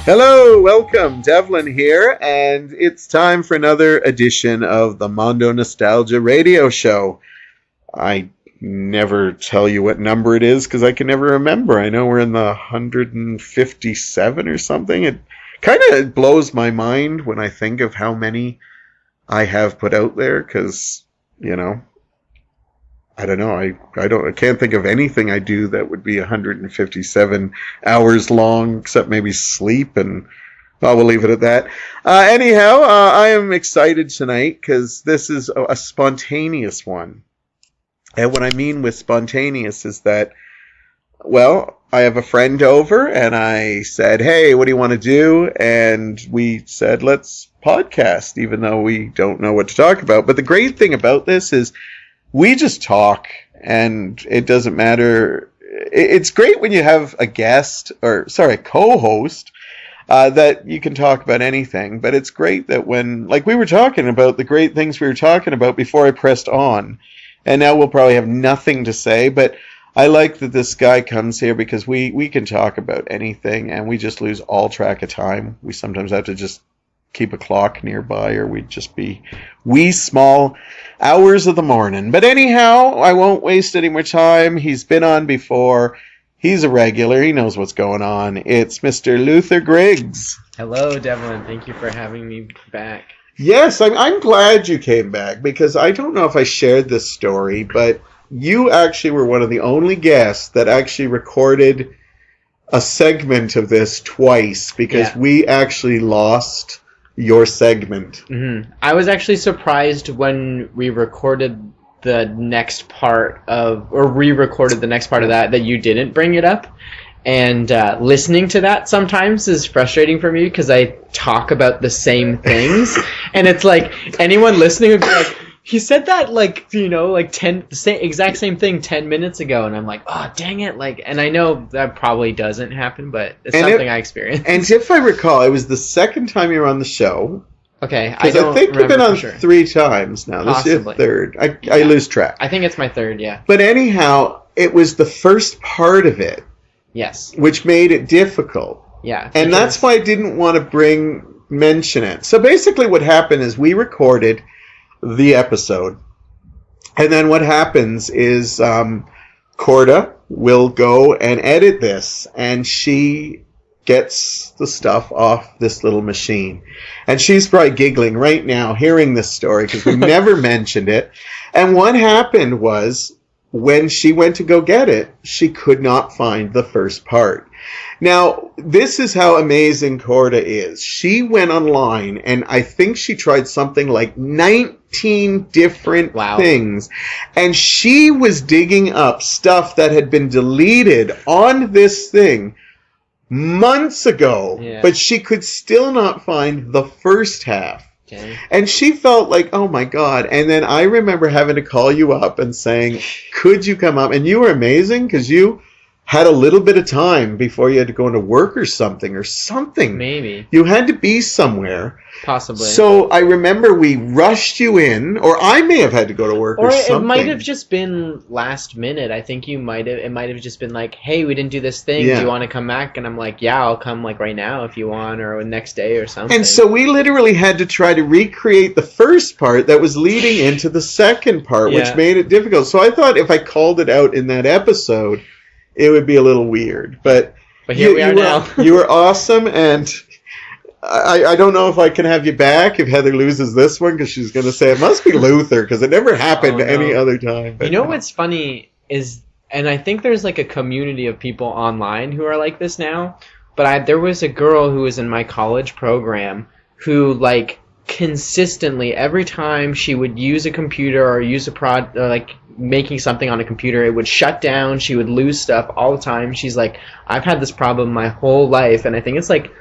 Hello, welcome. Devlin here, and it's time for another edition of the Mondo Nostalgia Radio Show. I never tell you what number it is because I can never remember. I know we're in the 157 or something. It kind of blows my mind when I think of how many I have put out there because, you know, I don't know. I can't think of anything I do that would be 157 hours long, except maybe sleep, and we'll leave it at that. Anyhow, I am excited tonight because this is a spontaneous one. And what I mean with spontaneous is that, well, I have a friend over, and I said, hey, what do you want to do? And we said, let's podcast, even though we don't know what to talk about. But the great thing about this is we just talk, and it doesn't matter. It's great when you have a guest, co-host, that you can talk about anything. But it's great that when, like we were talking about, the great things we were talking about before I pressed on, and now we'll probably have nothing to say, but I like that this guy comes here because we can talk about anything, and we just lose all track of time. We sometimes have to just keep a clock nearby, or we'd just be wee small hours of the morning. But anyhow, I won't waste any more time. He's been on before. He's a regular. He knows what's going on. It's Mr. Luther Griggs. Hello, Devlin. Thank you for having me back. Yes, I'm glad you came back, because I don't know if I shared this story, but you actually were one of the only guests that actually recorded a segment of this twice, because we actually lost your segment. Mm-hmm. I was actually surprised when we recorded the next part of, or re-recorded the next part of that you didn't bring it up. And listening to that sometimes is frustrating for me because I talk about the same things. And it's like, anyone listening would be like, he said that, like, you know, like exact same thing 10 minutes ago, and I'm like, oh, dang it, like, and I know that probably doesn't happen, but it's something I experienced. And if I recall, it was the second time you were on the show. Okay, I think you've been on 3 times now. This is your third. I lose track. I think it's my third, yeah. But anyhow, it was the first part of it. Yes. Which made it difficult. Yeah. And that's why I didn't want to mention it. So basically what happened is we recorded the episode, and then what happens is Corda will go and edit this, and she gets the stuff off this little machine, and she's probably giggling right now hearing this story because we never mentioned it. And what happened was, when she went to go get it, she could not find the first part. Now, this is how amazing Corda is. She went online, and I think she tried something like 19 different things. And she was digging up stuff that had been deleted on this thing months ago. Yeah. But she could still not find the first half. Okay. And she felt like, oh my God. And then I remember having to call you up and saying, could you come up? And you were amazing because you had a little bit of time before you had to go into work or something. Maybe. You had to be somewhere. Possibly. So I remember we rushed you in, or I may have had to go to work or something. Or it might have just been last minute. I think it might have just been like, hey, we didn't do this thing. Yeah. Do you want to come back? And I'm like, yeah, I'll come like right now if you want, or next day or something. And so we literally had to try to recreate the first part that was leading into the second part, which made it difficult. So I thought if I called it out in that episode, it would be a little weird. But here we are now. You were awesome, and I don't know if I can have you back if Heather loses this one, because she's going to say it must be Luther, because it never happened any other time. But you know what's funny is, and I think there's like a community of people online who are like this now, but there was a girl who was in my college program who, like, consistently, every time she would use a computer or use or like making something on a computer, it would shut down. She would lose stuff all the time. She's like, I've had this problem my whole life, and I think it's like,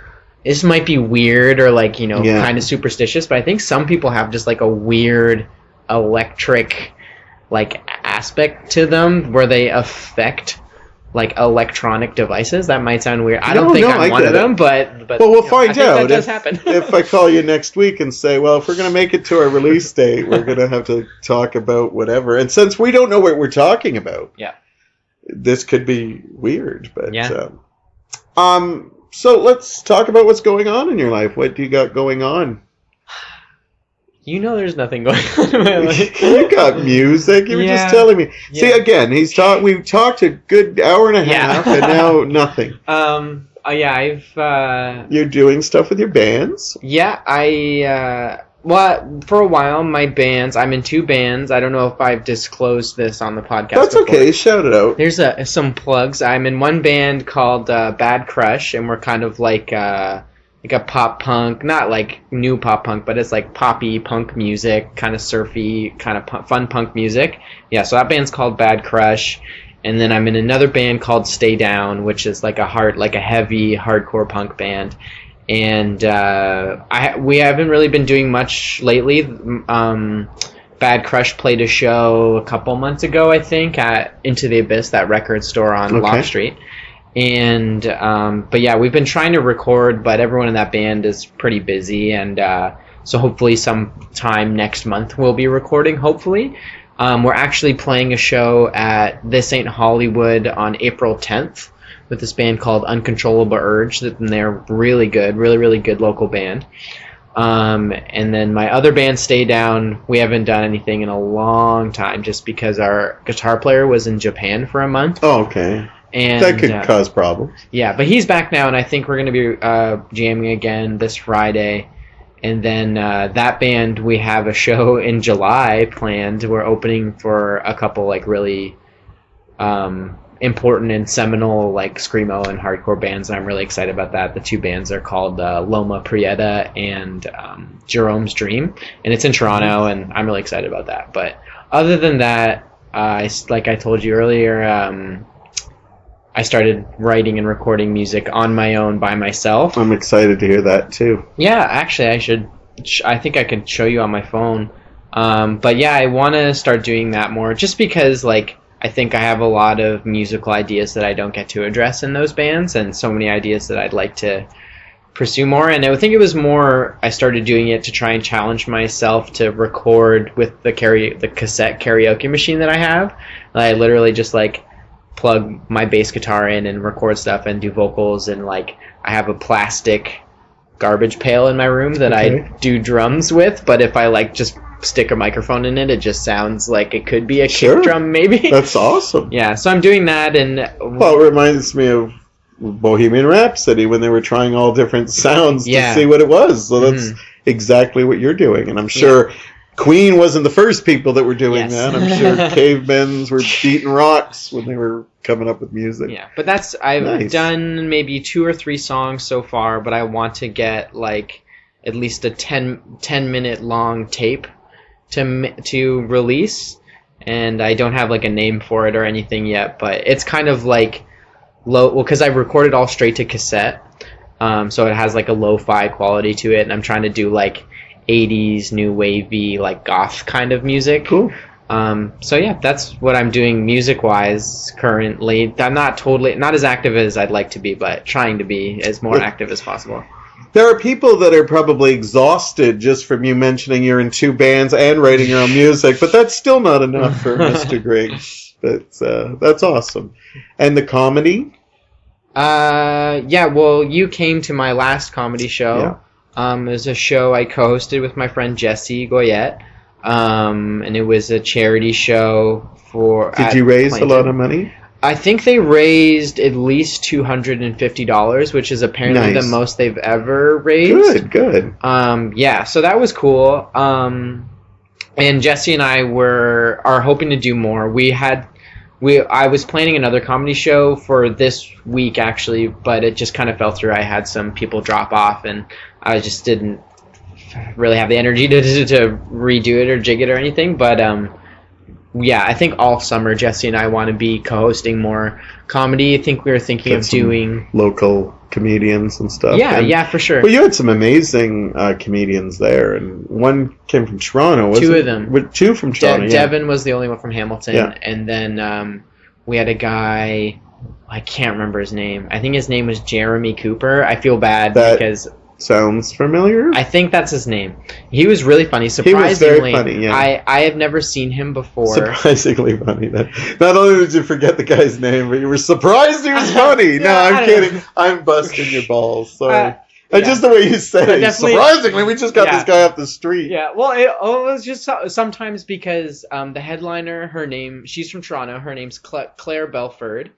this might be weird or like, you know, kind of superstitious, but I think some people have just like a weird electric like aspect to them where they affect like electronic devices. That might sound weird. I don't think I'm one of them, but well, we'll find out. That does happen. If I call you next week and say, well, if we're going to make it to our release date, we're going to have to talk about whatever. And since we don't know what we're talking about, this could be weird. But So let's talk about what's going on in your life. What do you got going on? You know there's nothing going on in my life. You got music. You were just telling me. Yeah. See, again, we've talked a good hour and a half, and now nothing. You're doing stuff with your bands? Yeah, well, for a while, my bands, I'm in 2 bands. I don't know if I've disclosed this on the podcast That's before. Okay, shout it out. There's some plugs. I'm in one band called Bad Crush, and we're kind of like a pop punk, not like new pop punk, but it's like poppy punk music, kind of surfy, kind of fun punk music. Yeah, so that band's called Bad Crush. And then I'm in another band called Stay Down, which is like a heavy hardcore punk band. And we haven't really been doing much lately. Bad Crush played a show a couple months ago, I think, at Into the Abyss, that record store on Lock Street. And but yeah, we've been trying to record, but everyone in that band is pretty busy, and so hopefully sometime next month we'll be recording. Hopefully, we're actually playing a show at This Ain't Hollywood on April 10th. With this band called Uncontrollable Urge, and they're really good, really good local band. And then my other band, Stay Down, we haven't done anything in a long time, just because our guitar player was in Japan for a month. Oh, okay. And that could cause problems. Yeah, but he's back now, and I think we're going to be jamming again this Friday. And then that band, we have a show in July planned. We're opening for a couple like really important and seminal like screamo and hardcore bands, and I'm really excited about that. The 2 bands are called Loma Prieta and Jerome's Dream, and it's in Toronto, and I'm really excited about that. But other than that, like I told you earlier, I started writing and recording music on my own by myself. I'm excited to hear that too. Yeah, actually I think I could show you on my phone. But yeah, I want to start doing that more, just because like I think I have a lot of musical ideas that I don't get to address in those bands, and so many ideas that I'd like to pursue more. And I think it was more, I started doing it to try and challenge myself to record with the cassette karaoke machine that I have. I literally just like plug my bass guitar in and record stuff and do vocals, and like I have a plastic garbage pail in my room that I do drums with, but if I like just stick a microphone in it, it just sounds like it could be a kick drum, maybe. That's awesome. Yeah, so I'm doing that, and well, it reminds me of Bohemian Rhapsody when they were trying all different sounds to see what it was. So that's exactly what you're doing, and I'm sure Queen wasn't the first people that were doing that. I'm sure cavemen were beating rocks when they were coming up with music. Yeah, but I've done maybe 2 or 3 songs so far, but I want to get like at least a 10-minute long tape to release, and I don't have like a name for it or anything yet, but it's kind of like because I recorded all straight to cassette, so it has like a lo-fi quality to it, and I'm trying to do like 80s new wavy like goth kind of music. Cool. So yeah, that's what I'm doing music wise currently. I'm not as active as I'd like to be, but trying to be as more active as possible. There are people that are probably exhausted just from you mentioning you're in 2 bands and writing your own music, but that's still not enough for Mr. Griggs. That's awesome. And the comedy? Yeah, well, you came to my last comedy show. Yeah. It was a show I co-hosted with my friend Jesse Goyette, and it was a charity show for... Did you raise a lot of money? I think they raised at least $250, which is apparently the most they've ever raised. Good. Yeah, so that was cool. And Jesse and I are hoping to do more. I was planning another comedy show for this week, actually, but it just kind of fell through. I had some people drop off, and I just didn't really have the energy to redo it or jig it or anything. But yeah, I think all summer Jesse and I want to be co-hosting more comedy. I think we were thinking of doing local comedians and stuff. Yeah, for sure. Well, you had some amazing comedians there, and one came from Toronto, wasn't it? 2 of them. 2 from Toronto, Devlin was the only one from Hamilton, and then we had a guy, I can't remember his name. I think his name was Jeremy Cooper. I feel bad because sounds familiar. I think that's his name. He was really funny. He was Surprisingly, very funny, yeah. I have never seen him before. Surprisingly funny. Not only did you forget the guy's name, but you were surprised he was funny. Yeah, No, I'm I don't kidding. know. I'm busting your balls. Sorry. Yeah. Just the way you said it. Definitely- Surprisingly, we just got Yeah. this guy off the street. Yeah, well, it was just sometimes because the headliner, she's from Toronto. Her name's Claire Belford.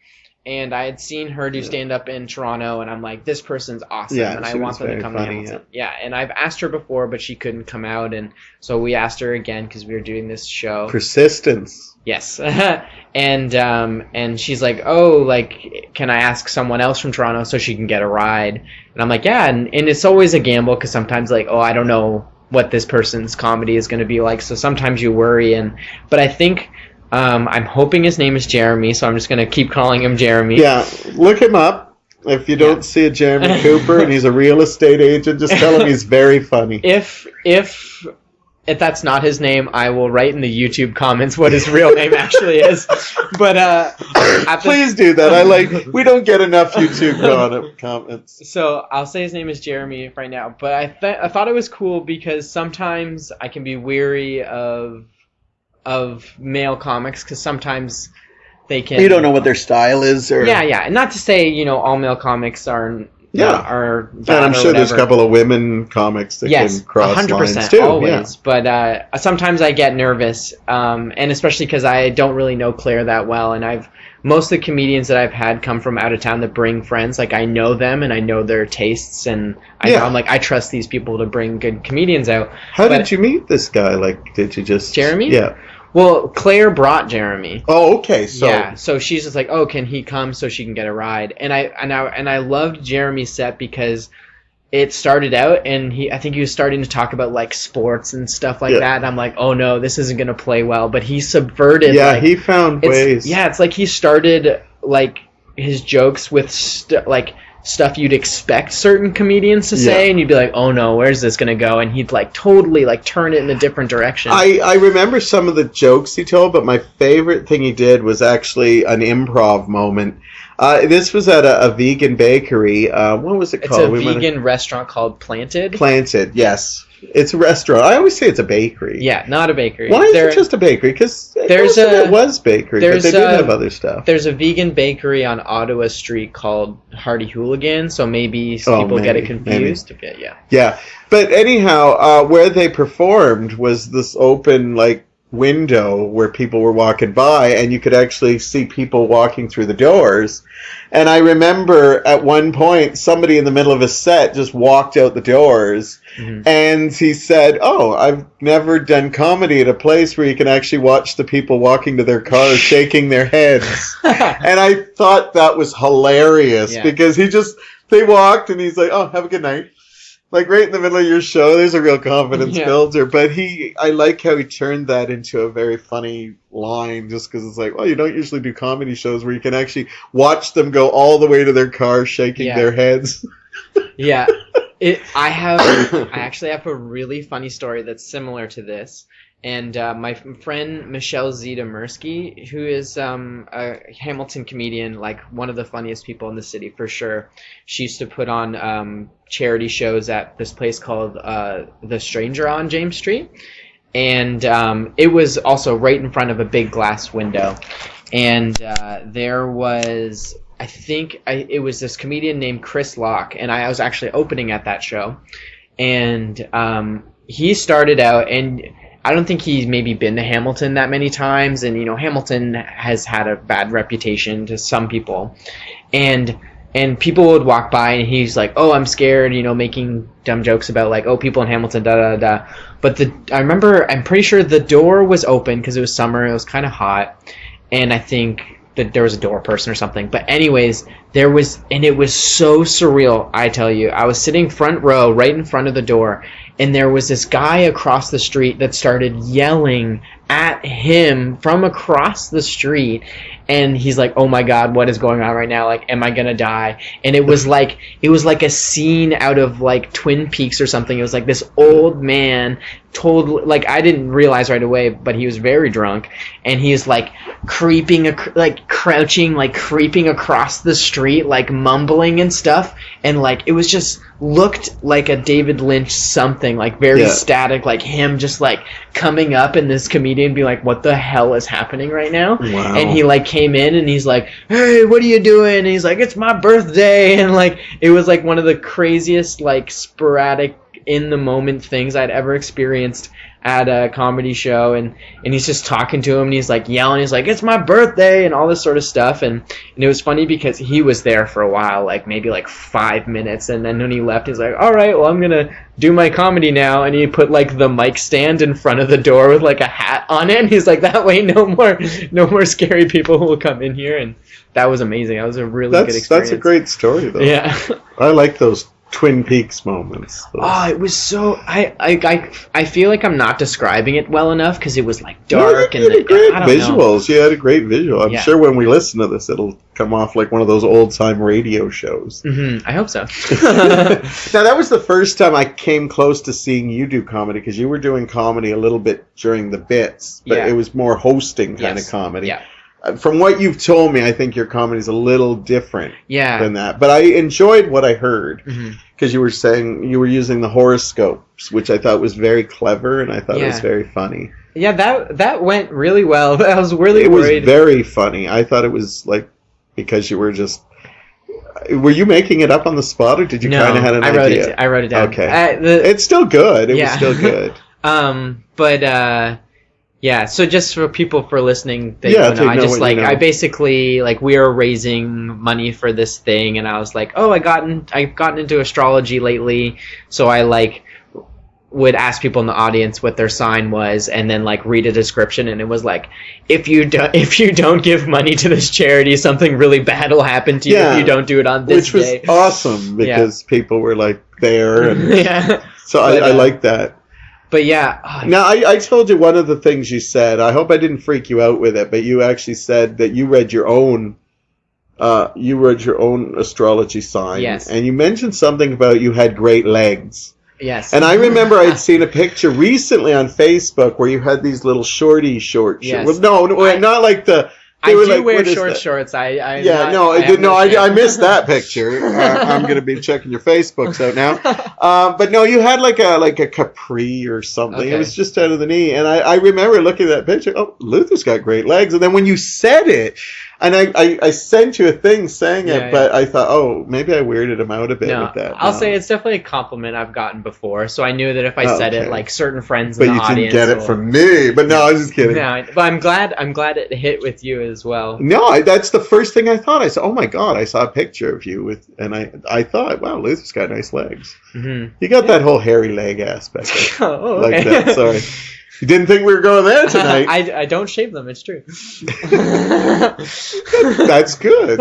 And I had seen her do stand-up in Toronto, and I'm like, this person's awesome, Yeah, and I she want was them to very come funny, to Hamilton. Yeah, and I've asked her before, but she couldn't come out, and so we asked her again because we were doing this show. Persistence. Yes. and she's like, oh, like, can I ask someone else from Toronto so she can get a ride? And I'm like, yeah, and it's always a gamble because sometimes, like, oh, I don't know what this person's comedy is going to be like, so sometimes you worry. But I think... I'm hoping his name is Jeremy, so I'm just going to keep calling him Jeremy. Yeah, look him up. If you don't see a Jeremy Cooper and he's a real estate agent, just tell him he's very funny. If that's not his name, I will write in the YouTube comments what his real name actually is. But please do that. We don't get enough YouTube comments. So I'll say his name is Jeremy right now. But I thought it was cool because sometimes I can be weary of male comics because sometimes they can... You don't know what their style is, or... Yeah, and not to say, all male comics are bad. And I'm sure there's a couple of women comics that can cross 100%, lines too. Always. Yeah. But sometimes I get nervous, and especially because I don't really know Claire that well, and most of the comedians that I've had come from out of town that bring friends. Like, I know them and I know their tastes, and I'm like, I trust these people to bring good comedians out. How did you meet this guy? Like, did you just... Jeremy? Yeah. Well, Claire brought Jeremy. Oh, okay. So she's just like, oh, can he come so she can get a ride? And I loved Jeremy's set because it started out, and I think he was starting to talk about like sports and stuff like that. And I'm like, oh no, this isn't gonna play well. But he subverted. Yeah, he found ways. Yeah, it's like he started like his jokes with stuff you'd expect certain comedians to say, and you'd be like, oh no, where's this gonna go? And he'd like totally like turn it in a different direction. I remember some of the jokes he told, but my favorite thing he did was actually an improv moment. This was at a vegan bakery. What was it called? It's a vegan restaurant called Planted. Planted, yes. It's a restaurant. I always say it's a bakery. Yeah, not a bakery. Why is it just a bakery? Because it was bakery, but they did have other stuff. There's a vegan bakery on Ottawa Street called Hardy Hooligan, so maybe people get it confused. Maybe. Yeah. But anyhow, where they performed was this open, like, window where people were walking by, and you could actually see people walking through the doors. And I remember at one point somebody in the middle of a set just walked out the doors, and he said, oh, I've never done comedy at a place where you can actually watch the people walking to their cars shaking their heads. And I thought that was hilarious because they walked and he's like, oh, have a good night. Like, right in the middle of your show, there's a real confidence builder. But I like how he turned that into a very funny line, just because it's like, well, you don't usually do comedy shows where you can actually watch them go all the way to their car shaking their heads. Yeah. I actually have a really funny story that's similar to this. And my friend Michelle Zita Mirsky, who is a Hamilton comedian, like one of the funniest people in the city for sure. She used to put on charity shows at this place called The Stranger on James Street. And it was also right in front of a big glass window. And there was, I think, it was this comedian named Chris Locke. And I was actually opening at that show. And he started out, and I don't think he's maybe been to Hamilton that many times, and Hamilton has had a bad reputation to some people, and people would walk by and he's like, oh, I'm scared, making dumb jokes about like, oh, people in Hamilton, da da da. But I'm pretty sure the door was open because it was summer, it was kind of hot, and I think that there was a door person or something. But anyways, it was so surreal. I tell you, I was sitting front row, right in front of the door. And there was this guy across the street that started yelling at him from across the street. And he's like, oh my God, what is going on right now? Like, am I going to die? And it was like a scene out of like Twin Peaks or something. It was like this old man told, like, I didn't realize right away, but he was very drunk. And he was like crouching, like creeping across the street, like mumbling and stuff. and like it was just looked like a David Lynch something, like very static, like him just like coming up and this comedian be like, what the hell is happening right now? Wow. And he like came in and he's like, hey, what are you doing? And he's like, it's my birthday. And like it was like one of the craziest like sporadic in the moment things I'd ever experienced at a comedy show, and he's just talking to him and he's like yelling, he's like, it's my birthday and all this sort of stuff, and it was funny because he was there for a while, like maybe like 5 minutes, and then when he left he's like, all right, well, I'm gonna do my comedy now, and he put like the mic stand in front of the door with like a hat on it, and he's like, that way no more scary people will come in here, and that was amazing. That was a really good experience. That's a great story though. Yeah. I like those Twin Peaks moments. Oh, it was so... I feel like I'm not describing it well enough because it was like dark You had great visuals. You had a great visual. I'm sure when we listen to this, it'll come off like one of those old-time radio shows. Mm-hmm. I hope so. Now, that was the first time I came close to seeing you do comedy, because you were doing comedy a little bit during the bits, but it was more hosting kind of comedy. Yeah. From what you've told me, I think your comedy is a little different than that. But I enjoyed what I heard, because you were saying you were using the horoscopes, which I thought was very clever, and I thought it was very funny. Yeah, that went really well. I was really worried. It was very funny. I thought it was like, because you were just... Were you making it up on the spot, or did you kind of have an idea? I wrote it down. Okay. It's still good. It was still good. Yeah, so just for people for listening, I basically, like, we were raising money for this thing, and I was like, oh, I've gotten into astrology lately, so I, like, would ask people in the audience what their sign was, and then, like, read a description, and it was like, if you don't give money to this charity, something really bad will happen to you if you don't do it on this day. Which was awesome, because people were, like, there, and so I like that. But yeah. Now, I told you one of the things you said. I hope I didn't freak you out with it, but you actually said that you read your own astrology sign. Yes. And you mentioned something about you had great legs. Yes. And I remember I'd seen a picture recently on Facebook where you had these little short shorts. Yes. Well, not like the... I do wear short shorts. I missed that picture. I'm going to be checking your Facebooks out now. But no, you had like a capri or something. Okay. It was just out of the knee. And I remember looking at that picture. Oh, Luther's got great legs. And then when you said it, and I sent you a thing saying it, but I thought, oh, maybe I weirded him out a bit with that. I'll say it's definitely a compliment I've gotten before. So I knew that if I said it, like certain friends in the audience. But you didn't get it from me. But no, I was just kidding. No, but I'm glad it hit with you as well. No, that's the first thing I thought. I said, oh my God, I saw a picture of you and I thought, wow, Luther's got nice legs. Mm-hmm. You got that whole hairy leg aspect. Like that. Sorry. You didn't think we were going there tonight. I don't shave them, it's true. That's good.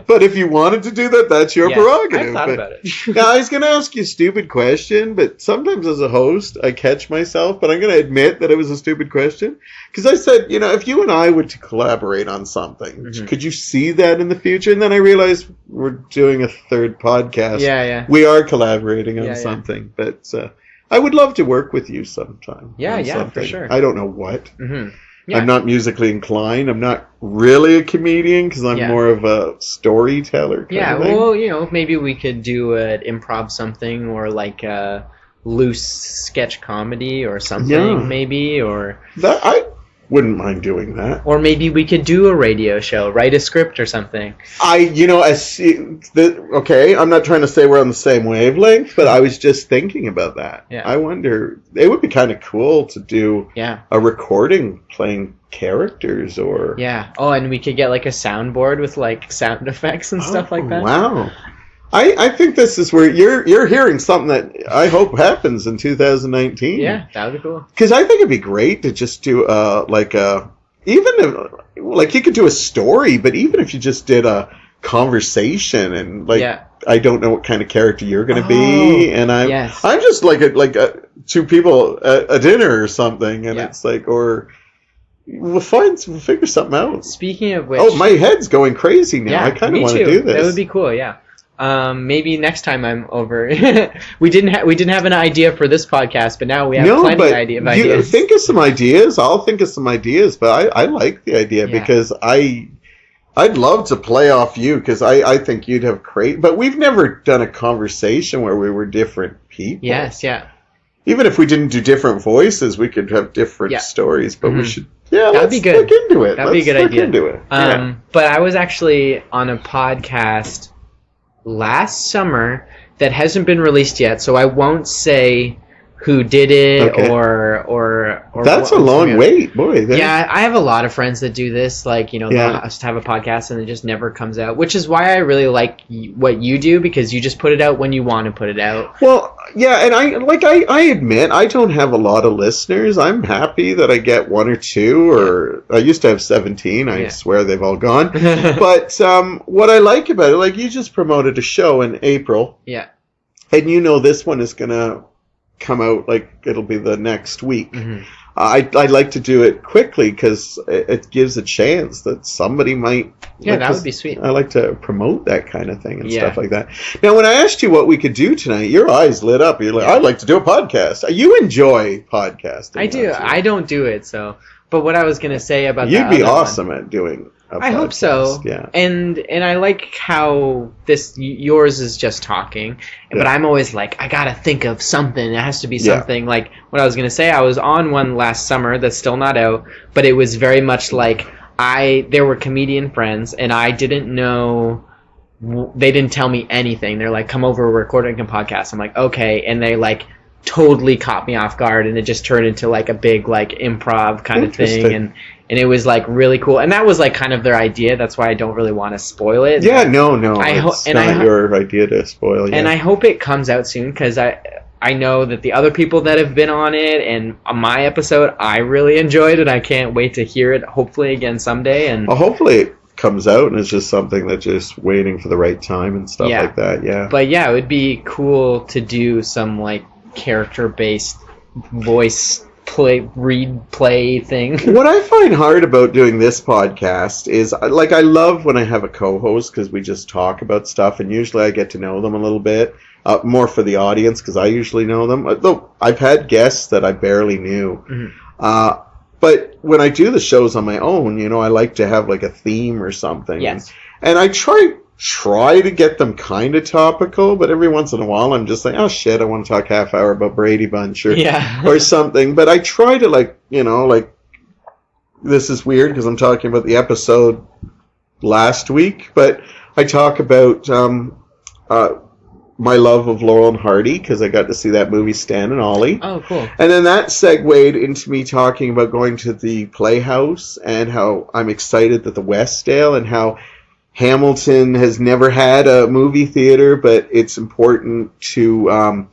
But if you wanted to do that, that's your prerogative. I thought about it. Now, I was going to ask you a stupid question, but sometimes as a host, I catch myself, but I'm going to admit that it was a stupid question. Because I said, if you and I were to collaborate on something, could you see that in the future? And then I realized we're doing a third podcast. Yeah. We are collaborating on something, but... I would love to work with you sometime. Yeah, for sure. I don't know what. Mm-hmm. Yeah. I'm not musically inclined. I'm not really a comedian because I'm more of a storyteller. Well, maybe we could do an improv something or like a loose sketch comedy or something, maybe. Or that I wouldn't mind doing that. Or maybe we could do a radio show, write a script or something. I'm not trying to say we're on the same wavelength, but I was just thinking about that. Yeah. I wonder, it would be kind of cool to do a recording playing characters or... Yeah. Oh, and we could get like a soundboard with like sound effects and stuff like that. Wow. I think this is where you're hearing something that I hope happens in 2019. Yeah, that would be cool. Because I think it'd be great to just do even if, you could do a story, but even if you just did a conversation and I don't know what kind of character you're going to be, and I'm just like two people at a dinner or something, and it's like we'll figure something out. Speaking of which, my head's going crazy now. Yeah, I kind of want to do this. That would be cool. Yeah. Maybe next time I'm over. we didn't have an idea for this podcast, but now we have plenty of ideas. Think of some ideas. I'll think of some ideas, but I like the idea because I I'd love to play off you because I think you'd have great. But we've never done a conversation where we were different people. Yes, yeah. Even if we didn't do different voices, we could have different stories. But we should, that'd be good. Look into it. That'd be a good idea. Into it. But I was actually on a podcast last summer that hasn't been released yet, so I won't say who did it or that's a long wait, boy. Yeah, I have a lot of friends that do this, like, they'll just have a podcast and it just never comes out, which is why I really like what you do, because you just put it out when you want to put it out. Well, yeah, and I admit I don't have a lot of listeners. I'm happy that I get one or two, or I used to have 17. I swear they've all gone. But what I like about it, like, you just promoted a show in April. Yeah. And this one is going to come out, like, it'll be the next week. I'd like to do it quickly because it gives a chance that somebody might. Yeah, that would be sweet. I like to promote that kind of thing and stuff like that. Now, when I asked you what we could do tonight, your eyes lit up. You're like, I'd like to do a podcast. You enjoy podcasting. I do. I don't do it, so. But what I was going to say about you'd be awesome at doing a podcast. I hope so. Yeah. And I like how yours is just talking, but I'm always like, I gotta think of something. It has to be something like what I was gonna say. I was on one last summer that's still not out, but it was very much like there were comedian friends, and I didn't know. They didn't tell me anything. They're like, come over, we're recording a podcast. I'm like, okay, and they like totally caught me off guard, and it just turned into like a big like improv kind of thing, and it was like really cool, and that was like kind of their idea. That's why I don't really want to spoil it. Yeah, no, it's not your idea to spoil. Yeah. And I hope it comes out soon, because I know that the other people that have been on it and on my episode, I really enjoyed it. I can't wait to hear it. Hopefully again someday, and hopefully it comes out and it's just something that's just waiting for the right time and stuff like that. Yeah, but yeah, it would be cool to do some like character-based voice play thing. What I find hard about doing this podcast is, like, I love when I have a co-host because we just talk about stuff, and usually I get to know them a little bit more for the audience because I usually know them. Though I've had guests that I barely knew. But when I do the shows on my own, I like to have like a theme or something. Yes. And I try to get them kind of topical, but every once in a while I'm just like, oh shit, I want to talk half hour about Brady Bunch or something. But I try to like this is weird because I'm talking about the episode last week, but I talk about my love of Laurel and Hardy because I got to see that movie Stan and Ollie. Oh, cool. And then that segued into me talking about going to the Playhouse and how I'm excited that the Westdale and how Hamilton has never had a movie theater, but it's important to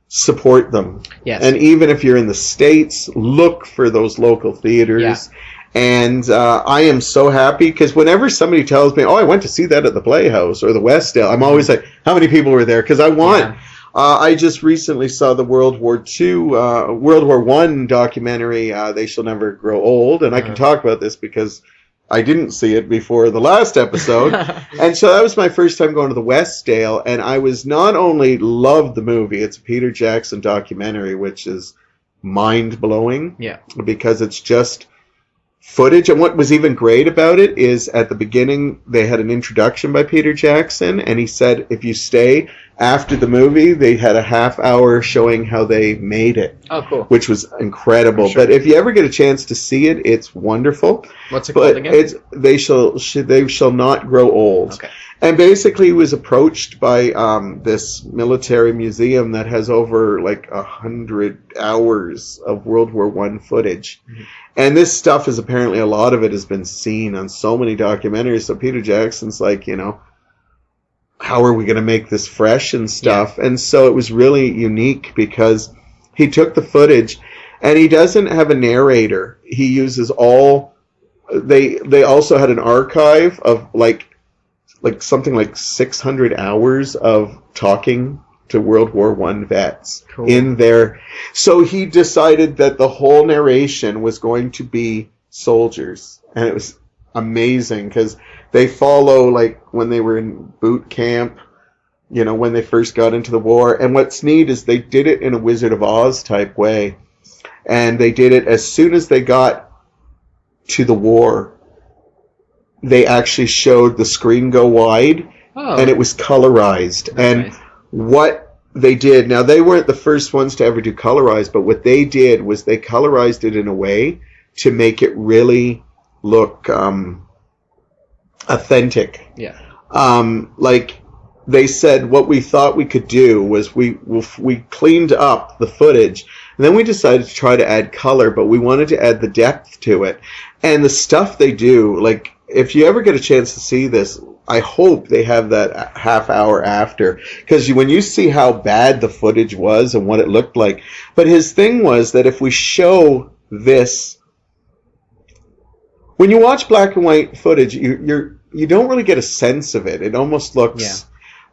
support them. Yes. And even if you're in the States, look for those local theaters. Yeah. And I am so happy because whenever somebody tells me, oh, I went to see that at the Playhouse or the Westdale, I'm always like, how many people were there? Because I want... Yeah. I just recently saw the World War I documentary, They Shall Never Grow Old, and I can talk about this because I didn't see it before the last episode. And so that was my first time going to the Westdale, and I was not only loved the movie, it's a Peter Jackson documentary, which is mind-blowing. Yeah. Because it's just footage. And what was even great about it is at the beginning, they had an introduction by Peter Jackson, and he said if you stay after the movie, they had a half hour showing how they made it. Oh, cool. Which was incredible. Sure. But if you ever get a chance to see it, it's wonderful. What's it called again? They shall not grow old. Okay. And basically he was approached by this military museum that has over like 100 hours of World War I footage. Mm-hmm. And this stuff is apparently, a lot of it has been seen on so many documentaries. So Peter Jackson's like, how are we going to make this fresh and stuff? Yeah. And so it was really unique because he took the footage and he doesn't have a narrator. He uses they also had an archive of like something like 600 hours of talking to World War I vets in there. So he decided that the whole narration was going to be soldiers. And it was amazing because they follow like when they were in boot camp, when they first got into the war. And what's neat is they did it in a Wizard of Oz type way. And they did it as soon as they got to the war. they actually showed the screen go wide, and it was colorized. And nice. What they did, now they weren't the first ones to ever do colorized, but what they did was they colorized it in a way to make it really look authentic. Yeah. Like they said, what we thought we could do was we cleaned up the footage, and then we decided to try to add color, but we wanted to add the depth to it. And the stuff they do, like, if you ever get a chance to see this, I hope they have that half hour after, because when you see how bad the footage was and what it looked like. But his thing was that if we show this, when you watch black and white footage, you don't really get a sense of it. It almost looks... Yeah.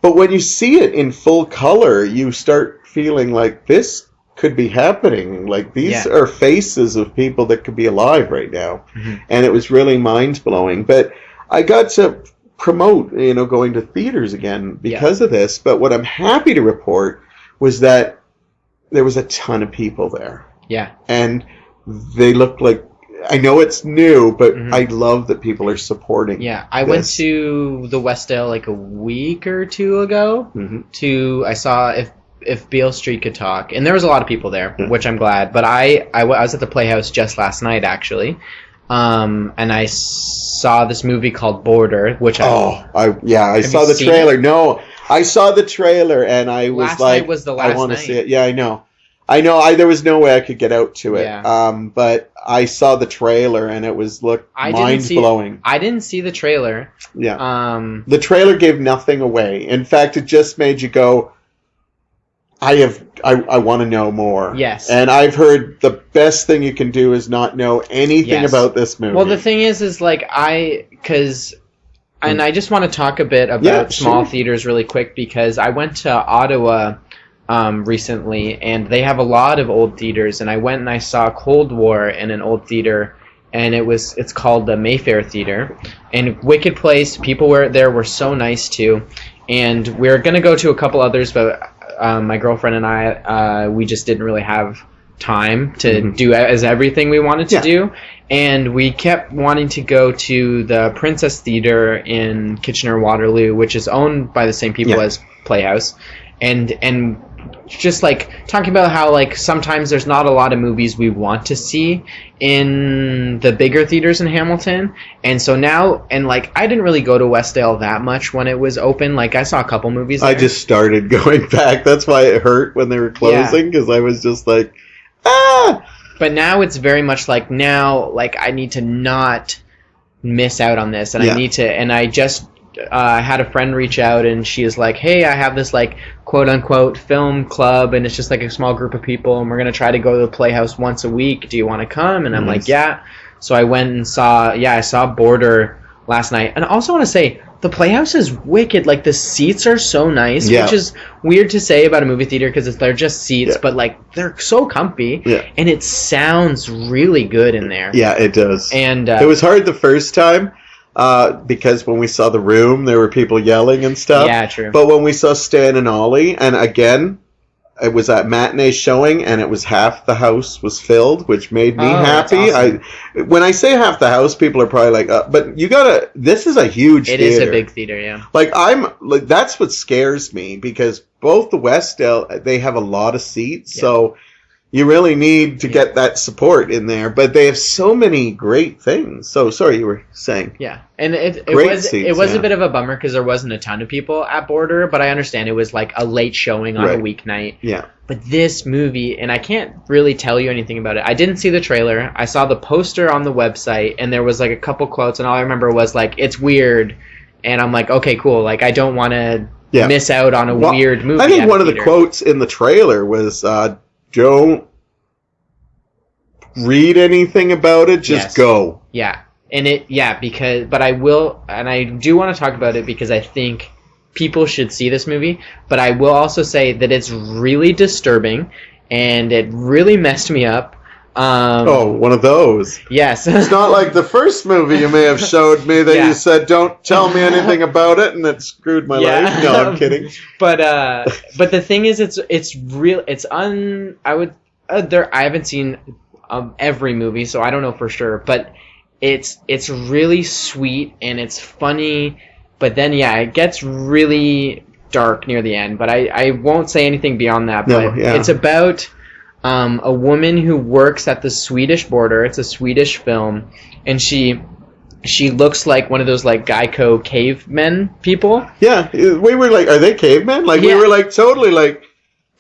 But when you see it in full color, you start feeling like this could be happening. Like, these are faces of people that could be alive right now. Mm-hmm. And it was really mind-blowing. But I got to promote, going to theaters again because of this. But what I'm happy to report was that there was a ton of people there. Yeah. And they looked like... I know it's new, but I love that people are supporting. Yeah, I went to the Westdale like a week or two ago. I saw if Beale Street could talk, and there was a lot of people there, which I'm glad. But I was at the Playhouse just last night actually, and I saw this movie called Border, which I saw the trailer. No, I saw the trailer, and I was last like, night was the last I want to night. see it. Yeah, I know. There was no way I could get out to it. Yeah. But I saw the trailer and it was mind-blowing. I didn't see the trailer. Yeah. The trailer gave nothing away. In fact, it just made you go, I want to know more. Yes. And I've heard the best thing you can do is not know anything about this movie. Well, the thing is like and I just want to talk a bit about small theaters really quick, because I went to Ottawa recently, and they have a lot of old theaters, and I went and I saw Cold War in an old theater, and it's called the Mayfair Theater, and wicked place. People were so nice too, and we're gonna go to a couple others, but my girlfriend and I we just didn't really have time to do as everything we wanted to do, and we kept wanting to go to the Princess Theater in Kitchener-Waterloo, which is owned by the same people as Playhouse, and just like talking about how like sometimes there's not a lot of movies we want to see in the bigger theaters in Hamilton, and so now, and like I didn't really go to Westdale that much when it was open. Like I saw a couple movies there. I just started going back. That's why it hurt when they were closing, because I was just like, But now it's very much like I need to not miss out on this, and I need to, and I just had a friend reach out, and she is like, hey, I have this like quote unquote film club, and it's just like a small group of people, and we're going to try to go to the Playhouse once a week. Do you want to come? And I'm like, yeah. So I went and I saw Border last night. And I also want to say, the Playhouse is wicked. Like, the seats are so nice, which is weird to say about a movie theater because they're just seats, but like they're so comfy, and it sounds really good in there. Yeah, it does. And it was hard the first time. Because when we saw The Room, there were people yelling and stuff. Yeah, true. But when we saw Stan and Ollie, and again, it was at matinee showing, and it was half the house was filled, which made me happy. Awesome. When I say half the house, people are probably like, but you gotta, this is a huge theater. It is a big theater, yeah. Like, that's what scares me, because both the Westdale, they have a lot of seats, so you really need to get that support in there, but they have so many great things. So, sorry, you were saying. Yeah, and it was a bit of a bummer because there wasn't a ton of people at Border, but I understand it was like a late showing on a weeknight. Yeah. But this movie, and I can't really tell you anything about it. I didn't see the trailer. I saw the poster on the website, and there was like a couple quotes, and all I remember was like, it's weird, and I'm like, okay, cool. Like, I don't want to miss out on a weird movie. I think one of the quotes in the trailer was, don't read anything about it, just go. Yeah. And but I will, and I do want to talk about it because I think people should see this movie, but I will also say that it's really disturbing and it really messed me up. One of those. Yes. It's not like the first movie you may have showed me that you said, don't tell me anything about it, and it screwed my life. No, I'm kidding. But the thing is, it's real. I haven't seen every movie, so I don't know for sure, but it's really sweet and it's funny, but then it gets really dark near the end. But I won't say anything beyond that. But it's about a woman who works at the Swedish border. It's a Swedish film, and she looks like one of those like Geico cavemen people. Yeah, we were like, are they cavemen? Like we were like totally like,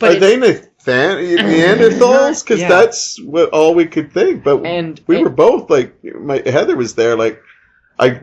are they Neanderthals? Because that's what all we could think. But we were both like, Heather was there. Like, I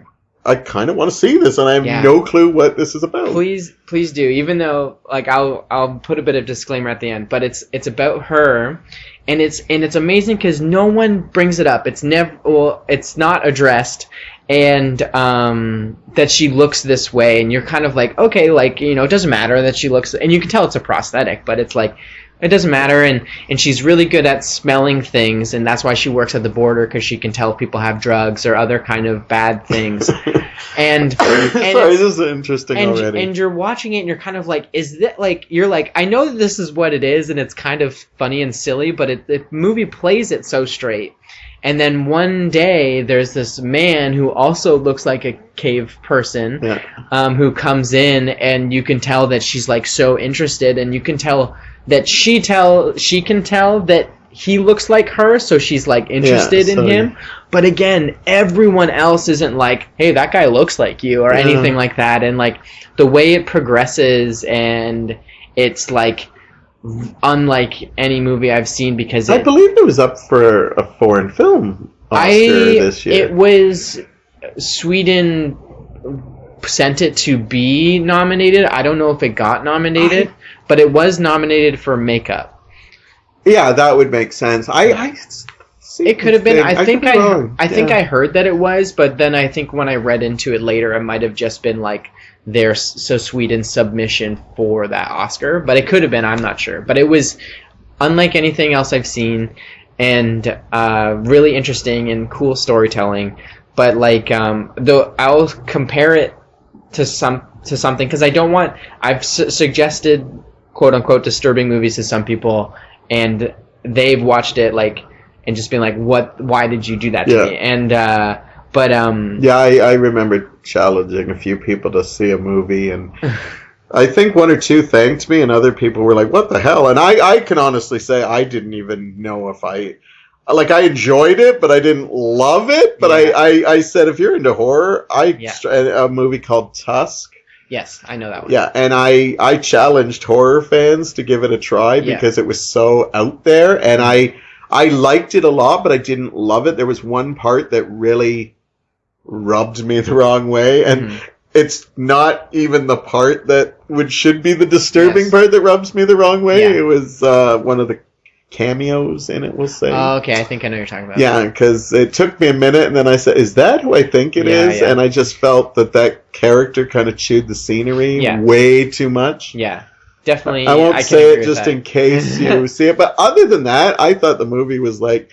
kind of want to see this, and I have no clue what this is about. Please do. Even though, like, I'll put a bit of disclaimer at the end, but it's about her, and it's amazing because no one brings it up. It's it's not addressed, and that she looks this way, and you're kind of like, okay, like, you know, it doesn't matter that she looks, and you can tell it's a prosthetic, but it's like, it doesn't matter, and she's really good at smelling things, and that's why she works at the border, because she can tell if people have drugs or other kind of bad things. and sorry, this is interesting already. And you're watching it, and you're kind of like, is that like, you're like, I know this is what it is, and it's kind of funny and silly, but the movie plays it so straight. And then one day, there's this man who also looks like a cave person, who comes in, and you can tell that she's like so interested, and you can tell that she can tell that he looks like her, so she's like interested in him. But again, everyone else isn't like, hey, that guy looks like you, or anything like that. And like the way it progresses, and it's like unlike any movie I've seen, because I believe it was up for a foreign film Oscar this year. It was Sweden sent it to be nominated. I don't know if it got nominated, but it was nominated for makeup. Yeah, that would make sense. It could have been. I think I heard that it was, but then I think when I read into it later, it might have just been like their Sweden submission for that Oscar. But it could have been. I'm not sure. But it was unlike anything else I've seen, and really interesting and cool storytelling. But like, though I'll compare it to something, because I don't want. I've suggested quote unquote disturbing movies to some people, and they've watched it like and just been like, what, why did you do that to me? And I remember challenging a few people to see a movie, and I think one or two thanked me, and other people were like, what the hell? And I can honestly say I didn't even know if I enjoyed it, but I didn't love it. But I said, if you're into horror, a movie called Tusk. Yes, I know that one. Yeah, and I challenged horror fans to give it a try because it was so out there, and I liked it a lot, but I didn't love it. There was one part that really rubbed me the wrong way, and it's not even the part that should be the disturbing part that rubs me the wrong way. Yeah. It was one of the cameos in it, we'll say. Oh, okay, I think I know what you're talking about. Yeah, because it took me a minute, and then I said, is that who I think it is? Yeah. And I just felt that character kind of chewed the scenery way too much. Yeah, definitely. I won't say it just in case you see it, but other than that, I thought the movie was like,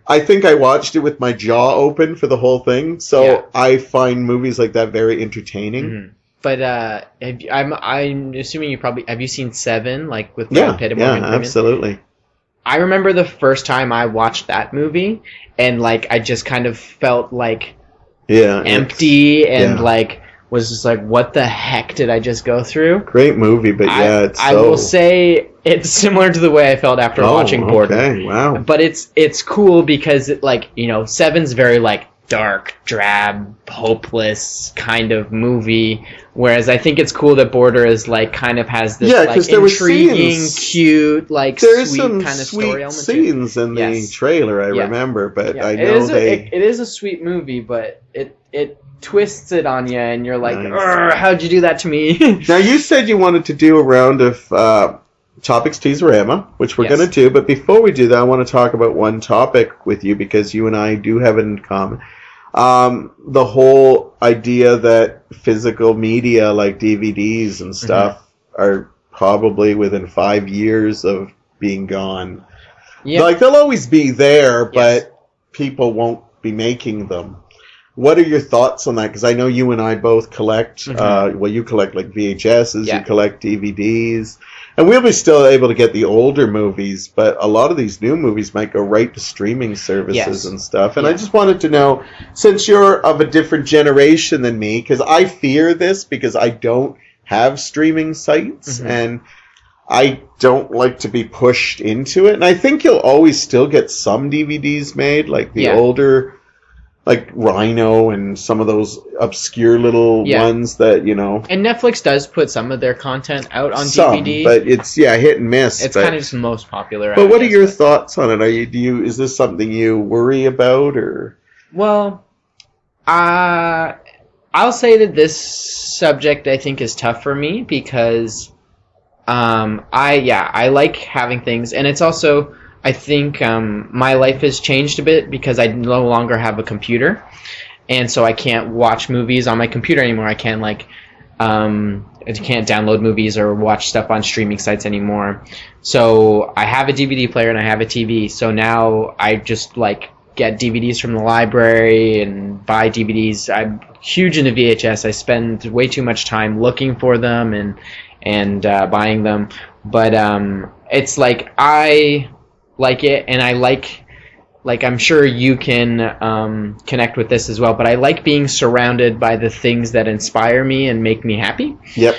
I think I watched it with my jaw open for the whole thing, so I find movies like that very entertaining. But I'm assuming you probably, have you seen Seven, like with Brad Pitt and Morgan Freeman? Yeah, absolutely. I remember the first time I watched that movie, and like I just kind of felt like empty, and like was just like, what the heck did I just go through? Great movie, but I will say it's similar to the way I felt after watching Borden. Okay, wow. But it's cool because it, like, you know, Seven's very like dark, drab, hopeless kind of movie, whereas I think it's cool that Border is like kind of has this like intriguing, cute, like sweet kind of story element. Scenes in the trailer, I remember, but I know it is a sweet movie, but it twists it on you, and you're like, how'd you do that to me? Now, you said you wanted to do a round of topics Tease-O-Rama, which we're going to do, but before we do that, I want to talk about one topic with you, because you and I do have it in common. The whole idea that physical media like DVDs and stuff are probably within 5 years of being gone. Yep. Like, they'll always be there, but people won't be making them. what are your thoughts on that? Because I know you and I both collect, you collect like VHSs, you collect DVDs, and we'll be still able to get the older movies, but a lot of these new movies might go right to streaming services and stuff. And I just wanted to know, since you're of a different generation than me, because I fear this because I don't have streaming sites, and I don't like to be pushed into it. And I think you'll always still get some DVDs made, like the older... like Rhino and some of those obscure little ones that, you know... And Netflix does put some of their content out on DVD. But it's, hit and miss. It's kind of just the most popular. But what are your thoughts on it? Is this something you worry about, or...? Well, I'll say that this subject, I think, is tough for me because I like having things. And it's also... I think my life has changed a bit because I no longer have a computer, and so I can't watch movies on my computer anymore. I can't I can't download movies or watch stuff on streaming sites anymore. So I have a DVD player and I have a TV. So now I just get DVDs from the library and buy DVDs. I'm huge into VHS. I spend way too much time looking for them and buying them. But it's I like it, and I like I'm sure you can connect with this as well, but I like being surrounded by the things that inspire me and make me happy. Yep.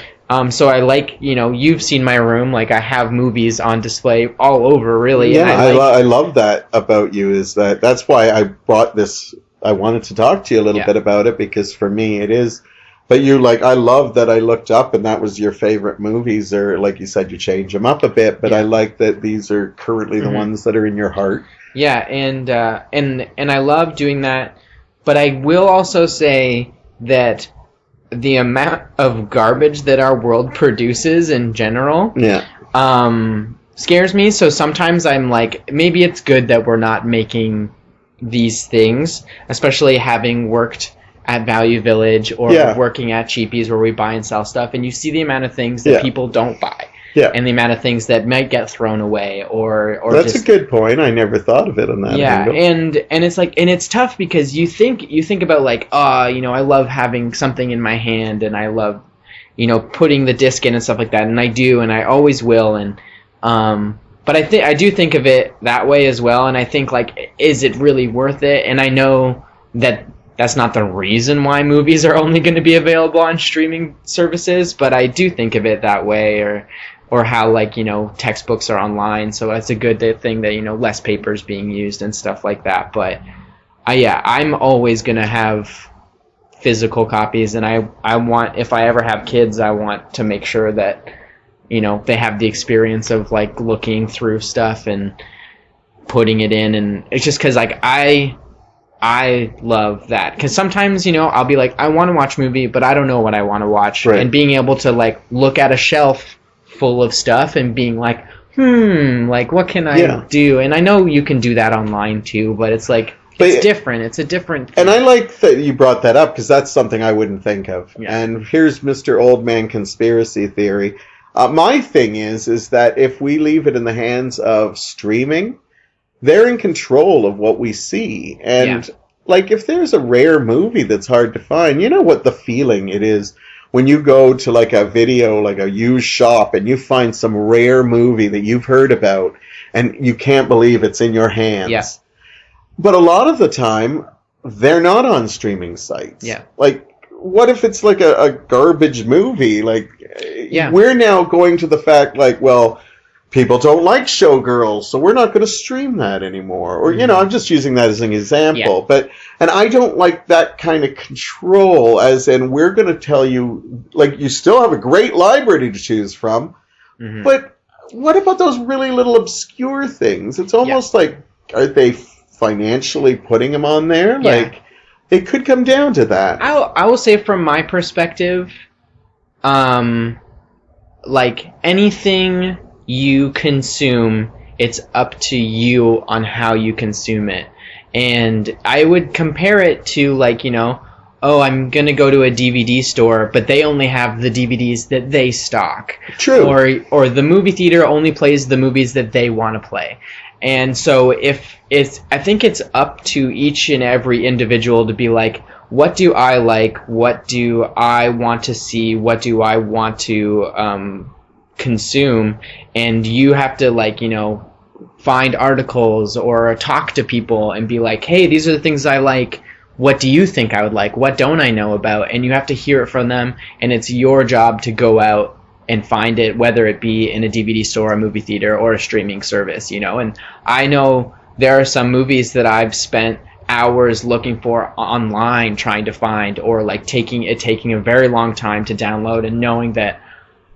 So I you've seen my room, I have movies on display all over, really. Yeah, and I love that about you, that's why I brought this, I wanted to talk to you a little bit about it, because for me it is... But you I love that I looked up and that was your favorite movies, or like you said, you change them up a bit, but I like that these are currently the ones that are in your heart. Yeah, and I love doing that, but I will also say that the amount of garbage that our world produces in general scares me. So sometimes I'm maybe it's good that we're not making these things, especially having worked at Value Village or working at Cheapies where we buy and sell stuff, and you see the amount of things that people don't buy, and the amount of things that might get thrown away, or that's just a good point. I never thought of it on that angle. and it's and it's tough because you think about I love having something in my hand, and I love putting the disc in and stuff like that, and I do, and I always will, and but I do think of it that way as well, and I think is it really worth it? And I know that that's not the reason why movies are only going to be available on streaming services, but I do think of it that way, or how textbooks are online, so it's a good thing that less paper is being used and stuff like that. But I'm always going to have physical copies, and I want, if I ever have kids, I want to make sure that they have the experience of looking through stuff and putting it in, and it's just because I love that, because sometimes I'll be I want to watch a movie, but I don't know what I want to watch, and being able to look at a shelf full of stuff and being what can I do? And I know you can do that online too, but it's it's different. It's a different thing. And I like that you brought that up, because that's something I wouldn't think of. And here's Mr. Old Man Conspiracy Theory. My thing is that if we leave it in the hands of streaming, they're in control of what we see. And if there's a rare movie that's hard to find, you know what the feeling it is when you go to a video, a used shop, and you find some rare movie that you've heard about and you can't believe it's in your hands. Yes. But a lot of the time, they're not on streaming sites. Yeah. What if it's a garbage movie? We're now going to the fact people don't like Showgirls, so we're not going to stream that anymore. Or, I'm just using that as an example. Yeah. And I don't like that kind of control, as in we're going to tell you, you still have a great library to choose from, but what about those really little obscure things? It's almost are they financially putting them on there? It could come down to that. I will say from my perspective, anything you consume, it's up to you on how you consume it. And I would compare it to oh, I'm going to go to a DVD store, but they only have the DVDs that they stock. True. Or the movie theater only plays the movies that they want to play. And so I think it's up to each and every individual to be like, what do I like? What do I want to see? What do I want to consume? And you have to, like, you know, find articles or talk to people and be like, hey, these are the things I like. What do you think I would like? What don't I know about? And you have to hear it from them, and it's your job to go out and find it, whether it be in a DVD store, a movie theater, or a streaming service, you know. And I know there are some movies that I've spent hours looking for online trying to find, or like taking a very long time to download, and knowing that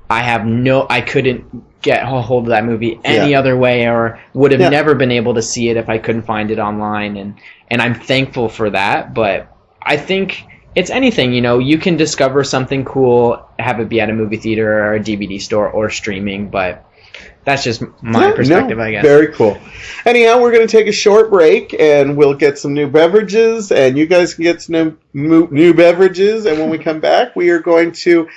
I couldn't get a hold of that movie any other way, or would have never been able to see it if I couldn't find it online. And I'm thankful for that. But I think it's anything, you know, you can discover something cool, have it be at a movie theater or a DVD store or streaming, but that's just my perspective, I guess. Very cool. Anyhow, we're going to take a short break, and we'll get some new beverages, and you guys can get some new beverages, and when we come back, we are going to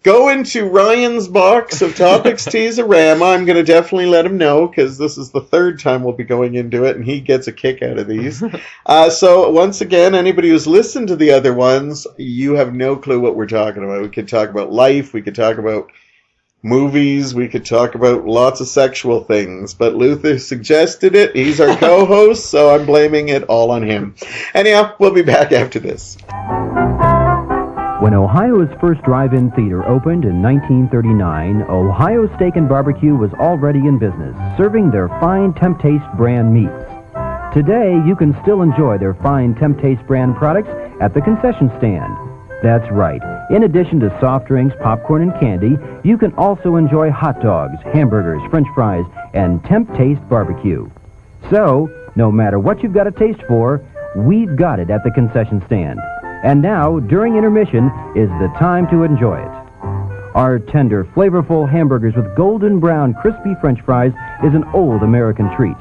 go into Ryan's box of Topics Tease-O-Rama. I'm going to definitely let him know, because this is the third time we'll be going into it, and he gets a kick out of these. So once again, anybody who's listened to the other ones, you have no clue what we're talking about. We could talk about life, we could talk about movies, we could talk about lots of sexual things, but Luther suggested it. He's our co-host, so I'm blaming it all on him. Anyhow, we'll be back after this. When Ohio's first drive-in theater opened in 1939, Ohio Steak and Barbecue was already in business, serving their fine Temp-Taste brand meats. Today, you can still enjoy their fine Temp-Taste brand products at the concession stand. That's right. In addition to soft drinks, popcorn, and candy, you can also enjoy hot dogs, hamburgers, French fries, and Temp-Taste barbecue. So, no matter what you've got a taste for, we've got it at the concession stand. And now, during intermission, is the time to enjoy it. Our tender, flavorful hamburgers with golden brown, crispy French fries is an old American treat.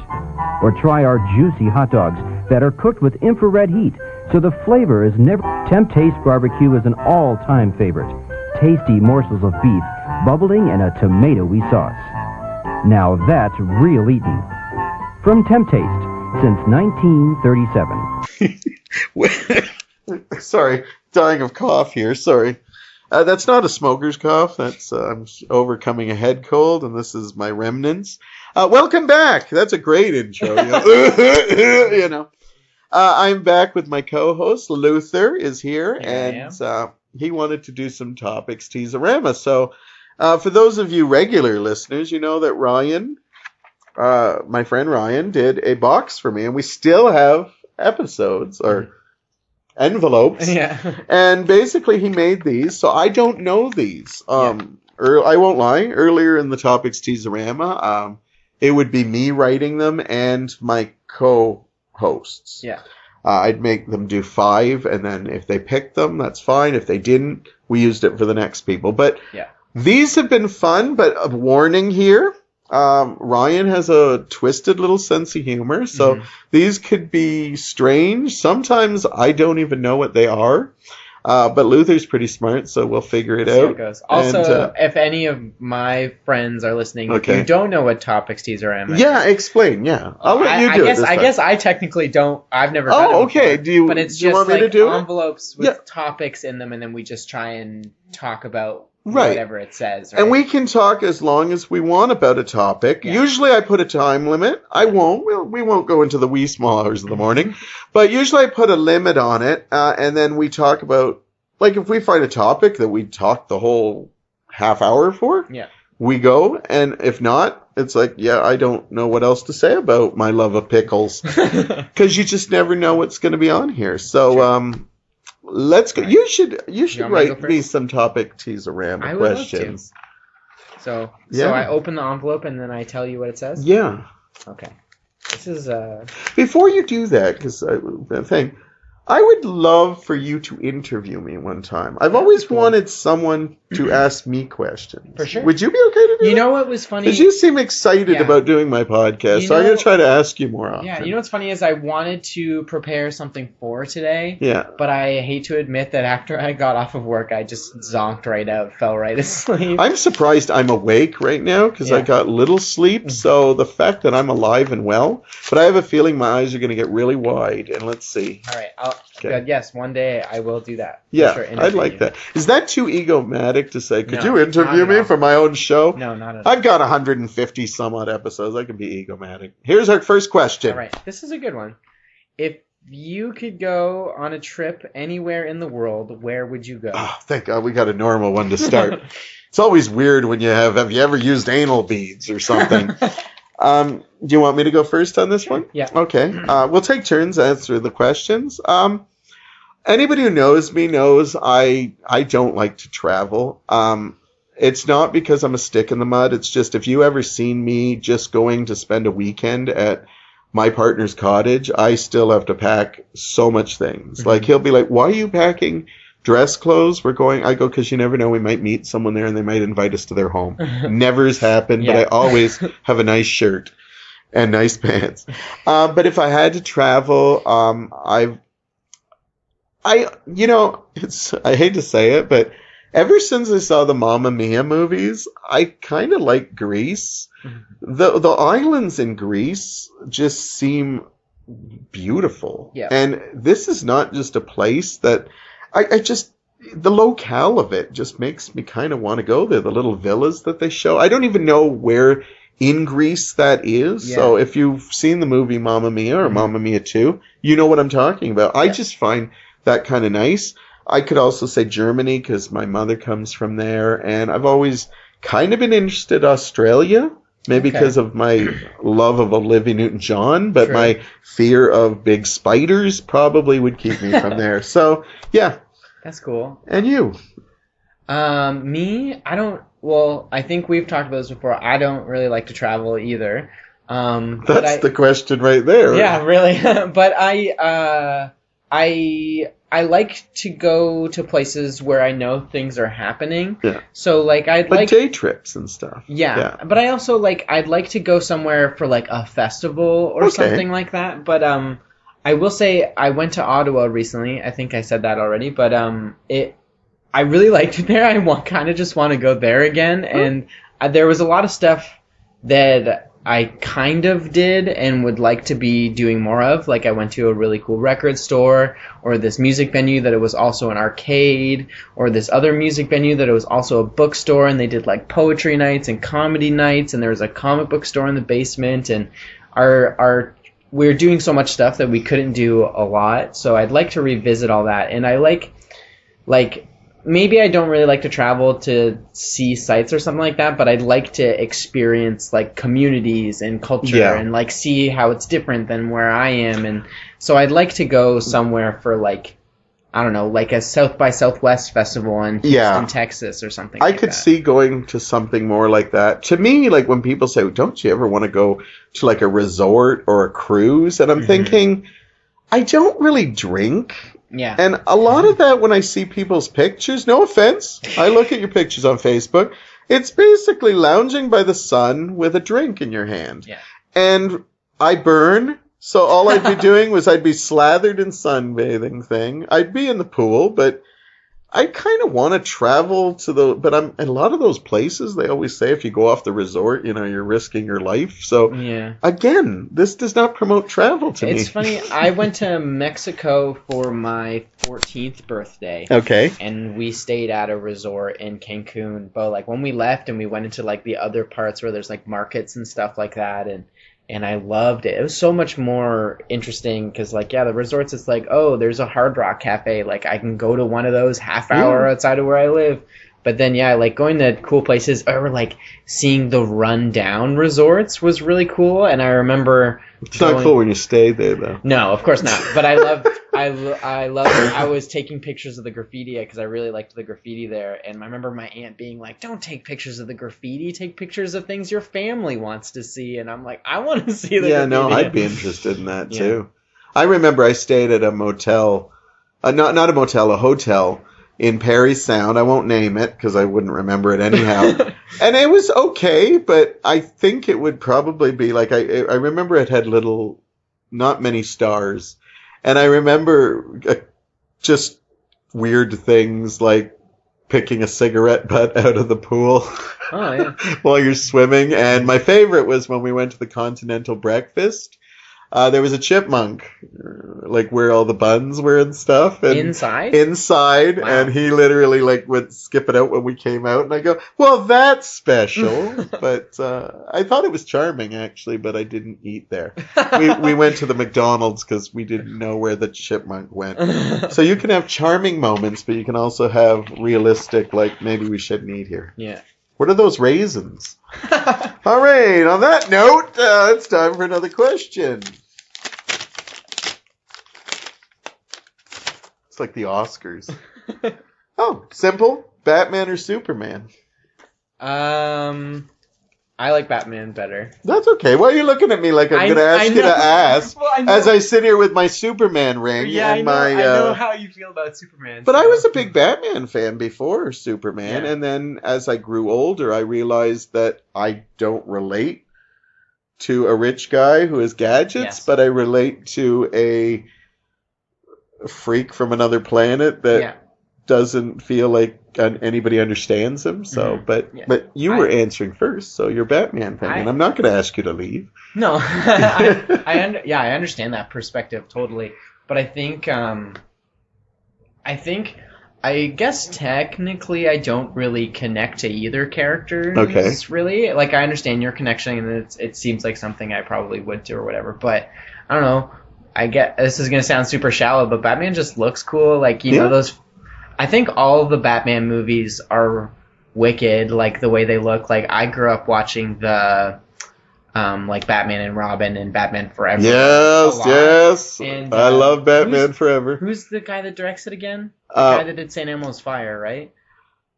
Or try our juicy hot dogs that are cooked with infrared heat, so the flavor is never... Temp-Taste barbecue is an all-time favorite. Tasty morsels of beef bubbling in a tomatoey sauce. Now that's real eating. From Temp-Taste, since 1937. Sorry, dying of cough here, sorry. That's not a smoker's cough. That's I'm overcoming a head cold, and this is my remnants. Welcome back. That's a great intro. You know. I'm back with my co-host. Luther is here, and he wanted to do some Topics Tease-O-Rama. So, for those of you regular listeners, you know that Ryan, my friend Ryan, did a box for me, and we still have episodes, or envelopes. Yeah. And basically he made these, so I don't know these. I won't lie, earlier in the Topics Tease-O-Rama, it would be me writing them and my co-hosts. Yeah. I'd make them do 5, and then if they picked them, that's fine. If they didn't, we used it for the next people. But these have been fun, but a warning here. Ryan has a twisted little sense of humor, so these could be strange. Sometimes I don't even know what they are, but Luther's pretty smart, so we'll figure it out. It goes. Also, if any of my friends are listening, you don't know what Topics Tease-O-Rama is. Yeah, explain. Yeah, I'll let you do it. I guess I technically don't. I've never done it before, do you? But it's just want me like to do envelopes with topics in them, and then we just try and talk about whatever it says. Right? And we can talk as long as we want about a topic. Yeah. Usually I put a time limit. I won't. We won't go into the wee small hours of the morning. But usually I put a limit on it, and then we talk about, like, if we find a topic that we talk the whole half hour for, we go. And if not, it's like, I don't know what else to say about my love of pickles. Because you just never know what's going to be on here. So, let's go. You should write me some Topic Tease-O-Rama questions. So I open the envelope and then I tell you what it says? Yeah. Okay. This is Before you do that, because I would love for you to interview me one time. I've always wanted someone to ask me questions. For sure. Would you be okay to do that? You know what was funny? Because you seem excited about doing my podcast, so I'm going to try to ask you more often. Yeah, you know what's funny is I wanted to prepare something for today. Yeah. But I hate to admit that after I got off of work, I just zonked right out, fell right asleep. I'm surprised I'm awake right now because I got little sleep, so the fact that I'm alive and well, but I have a feeling my eyes are going to get really wide, and let's see. All right, yes, one day I will do that. Yeah, sure, I'd like that. Is that too egomatic to say, could you interview me all. for my own show? No, not at all. I've got 150 some odd episodes. I can be egomatic. Here's our first question. All right, this is a good one. If you could go on a trip anywhere in the world, where would you go? Oh, thank God we got a normal one to start. It's always weird when you have you ever used anal beads or something? Do you want me to go first on this one? Yeah. Okay. We'll take turns answer the questions. Anybody who knows me knows I don't like to travel. It's not because I'm a stick in the mud. It's just if you ever seen me just going to spend a weekend at my partner's cottage, I still have to pack so much things. Like he'll be like, "Why are you packing dress clothes? We're going." I go, "Because you never know. We might meet someone there and they might invite us to their home." Never's happened, but I always have a nice shirt and nice pants. But if I had to travel, I hate to say it, but ever since I saw the Mamma Mia movies, I kind of like Greece. The islands in Greece just seem beautiful. Yeah. And this is not just a place that the locale of it just makes me kind of want to go there. The little villas that they show. I don't even know where in Greece that is. Yeah. So if you've seen the movie Mamma Mia or Mamma Mia 2, you know what I'm talking about. I just find that kind of nice. I could also say Germany because my mother comes from there, and I've always kind of been interested in Australia, maybe because of my love of Olivia Newton-John, but my fear of big spiders probably would keep me from there. So, yeah. That's cool. And you? Me? I think we've talked about this before. I don't really like to travel either. That's the question right there. Yeah, really. But I like to go to places where I know things are happening. Yeah. So like like day trips and stuff. Yeah. But I also I'd like to go somewhere for like a festival or something like that. But I will say I went to Ottawa recently. I think I said that already. But I really liked it there. I kind of just want to go there again. And there was a lot of stuff that I kind of did and would like to be doing more of. Like I went to a really cool record store, or this music venue that it was also an arcade, or this other music venue that it was also a bookstore, and they did like poetry nights and comedy nights, and there was a comic book store in the basement, and we were doing so much stuff that we couldn't do a lot. So I'd like to revisit all that. And I like maybe I don't really like to travel to see sites or something like that, but I'd like to experience like communities and culture and like see how it's different than where I am. And so I'd like to go somewhere for like, I don't know, like a South by Southwest festival in Houston, Texas or something like that. I could see going to something more like that. To me, like when people say, don't you ever want to go to like a resort or a cruise? And I'm thinking, I don't really drink. Yeah. And a lot of that, when I see people's pictures, no offense, I look at your pictures on Facebook, it's basically lounging by the sun with a drink in your hand. Yeah. And I burn, so all I'd be doing was I'd be slathered in sunbathing thing. I'd be in the pool, but I kind of want to travel to but I'm in a lot of those places, they always say if you go off the resort, you're risking your life. So again, this does not promote travel to me. It's funny. I went to Mexico for my 14th birthday. Okay. And we stayed at a resort in Cancun. But like when we left and we went into like the other parts where there's like markets and stuff like that, and I loved it. It was so much more interesting because, like, the resorts, it's like, oh, there's a Hard Rock Cafe. Like, I can go to one of those half hour outside of where I live. But then, like, going to cool places or, like, seeing the run-down resorts was really cool. And I remember... It's not cool when you stay there, though. No, of course not. But I was taking pictures of the graffiti because I really liked the graffiti there. And I remember my aunt being like, don't take pictures of the graffiti. Take pictures of things your family wants to see. And I'm like, I want to see the graffiti. Yeah, no, I'd be interested in that, too. I remember I stayed at a motel, not a motel, a hotel in Parry Sound. I won't name it because I wouldn't remember it anyhow. And it was okay, but I think it would probably be like I remember it had not many stars, and I remember just weird things like picking a cigarette butt out of the pool while you're swimming. And my favorite was when we went to the Continental Breakfast. There was a chipmunk, like where all the buns were and stuff. And inside, wow. And he literally like would skip it out when we came out. And I go, well, that's special. But I thought it was charming, actually, but I didn't eat there. We went to the McDonald's because we didn't know where the chipmunk went. So you can have charming moments, but you can also have realistic, like, maybe we shouldn't eat here. Yeah. What are those raisins? All right, on that note, it's time for another question. It's like the Oscars. Oh, simple. Batman or Superman? I like Batman better. That's okay. Why are you looking at me like I'm going to ask you to ask as I sit here with my Superman ring? Yeah, and I know how you feel about Superman. But I was a big Batman fan before Superman, and then as I grew older, I realized that I don't relate to a rich guy who has gadgets, but I relate to a freak from another planet that doesn't feel like anybody understands him. So, but you were answering first, so you're Batman fan, and I'm not going to ask you to leave. No, I understand that perspective totally, but I guess technically I don't really connect to either character. Okay. Really, like I understand your connection, and it seems like something I probably would do or whatever, but I don't know. I get this is going to sound super shallow, but Batman just looks cool. Like you know those. I think all of the Batman movies are wicked, like the way they look. Like I grew up watching the like Batman and Robin and Batman Forever. Yes. And I love Batman Forever. Who's the guy that directs it again? The guy that did St. Elmo's Fire, right?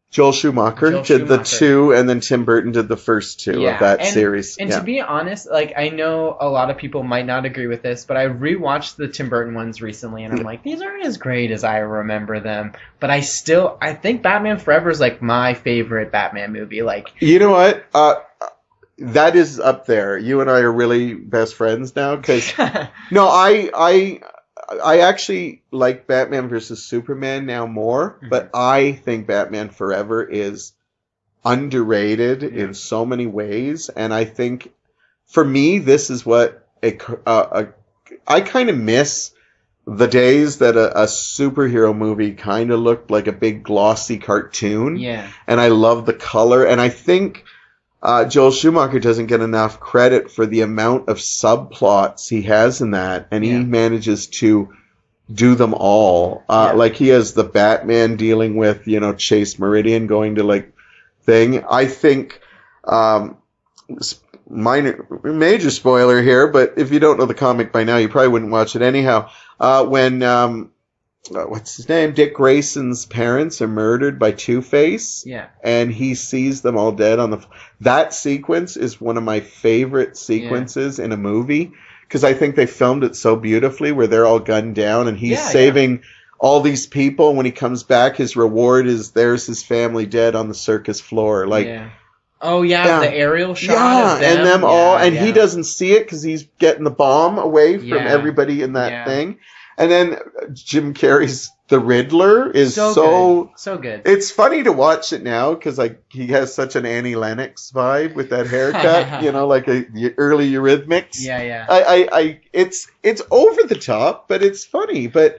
Joel Schumacher did the two, and then Tim Burton did the first two of that series. And to be honest, like I know a lot of people might not agree with this, but I rewatched the Tim Burton ones recently, and I'm like, these aren't as great as I remember them. But I think Batman Forever is like my favorite Batman movie. Like, you know what? That is up there. You and I are really best friends now, because no, I actually like Batman versus Superman now more, but I think Batman Forever is underrated in so many ways, and I think for me this is what I kind of miss the days that a superhero movie kind of looked like a big glossy cartoon. Yeah. And I love the color, and I think Joel Schumacher doesn't get enough credit for the amount of subplots he has in that, and he manages to do them all. Like he has the Batman dealing with, Chase Meridian going to like thing. I think, major spoiler here, but if you don't know the comic by now, you probably wouldn't watch it anyhow. When, what's his name? Dick Grayson's parents are murdered by Two-Face. Yeah. And he sees them all dead on that sequence is one of my favorite sequences in a movie, because I think they filmed it so beautifully where they're all gunned down and he's saving all these people. When he comes back, his reward is there's his family dead on the circus floor. Like, the aerial shot of them. And them all. And he doesn't see it because he's getting the bomb away from everybody in that thing. And then Jim Carrey's The Riddler is so good. It's funny to watch it now because he has such an Annie Lennox vibe with that haircut, like a early Eurythmics. Yeah. It's over the top, but it's funny. But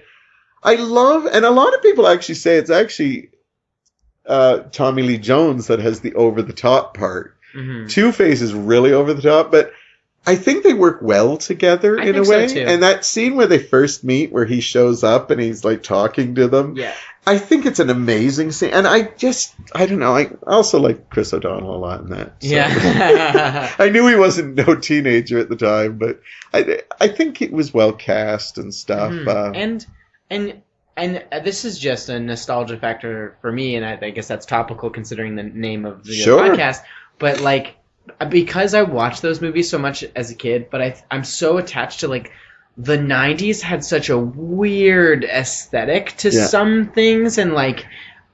I love, and a lot of people actually say it's actually Tommy Lee Jones that has the over the top part. Mm-hmm. Two-Face is really over the top, but I think they work well together in a way. So too. And that scene where they first meet, where he shows up and he's like talking to them. Yeah. I think it's an amazing scene. And I don't know. I also like Chris O'Donnell a lot in that. So. Yeah. I knew he wasn't no teenager at the time, but I think it was well cast and stuff. Mm-hmm. And this is just a nostalgia factor for me, and I guess that's topical considering the name of the podcast. But like, because I watched those movies so much as a kid, but I'm so attached to like the 90s had such a weird aesthetic to some things, and like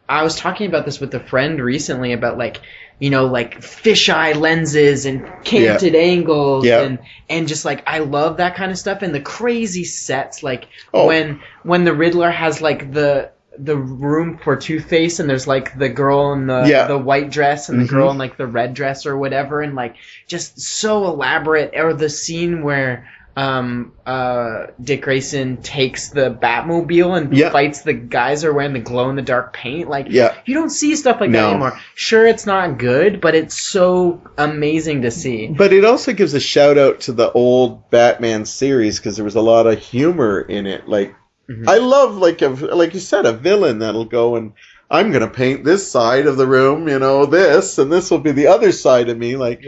I was talking about this with a friend recently about like, you know, like fisheye lenses and canted angles and just like I love that kind of stuff and the crazy sets like when the Riddler has like the room for Two-Face and there's like the girl in the white dress and the girl in like the red dress or whatever and like just so elaborate, or the scene where Dick Grayson takes the Batmobile and fights the guys who are wearing the glow-in-the-dark paint. Like, you don't see stuff like that anymore. Sure, it's not good, but it's so amazing to see. But it also gives a shout-out to the old Batman series, because there was a lot of humor in it. Like, I love, like you said, a villain that'll go and, I'm going to paint this side of the room, you know, this, and this will be the other side of me. Like,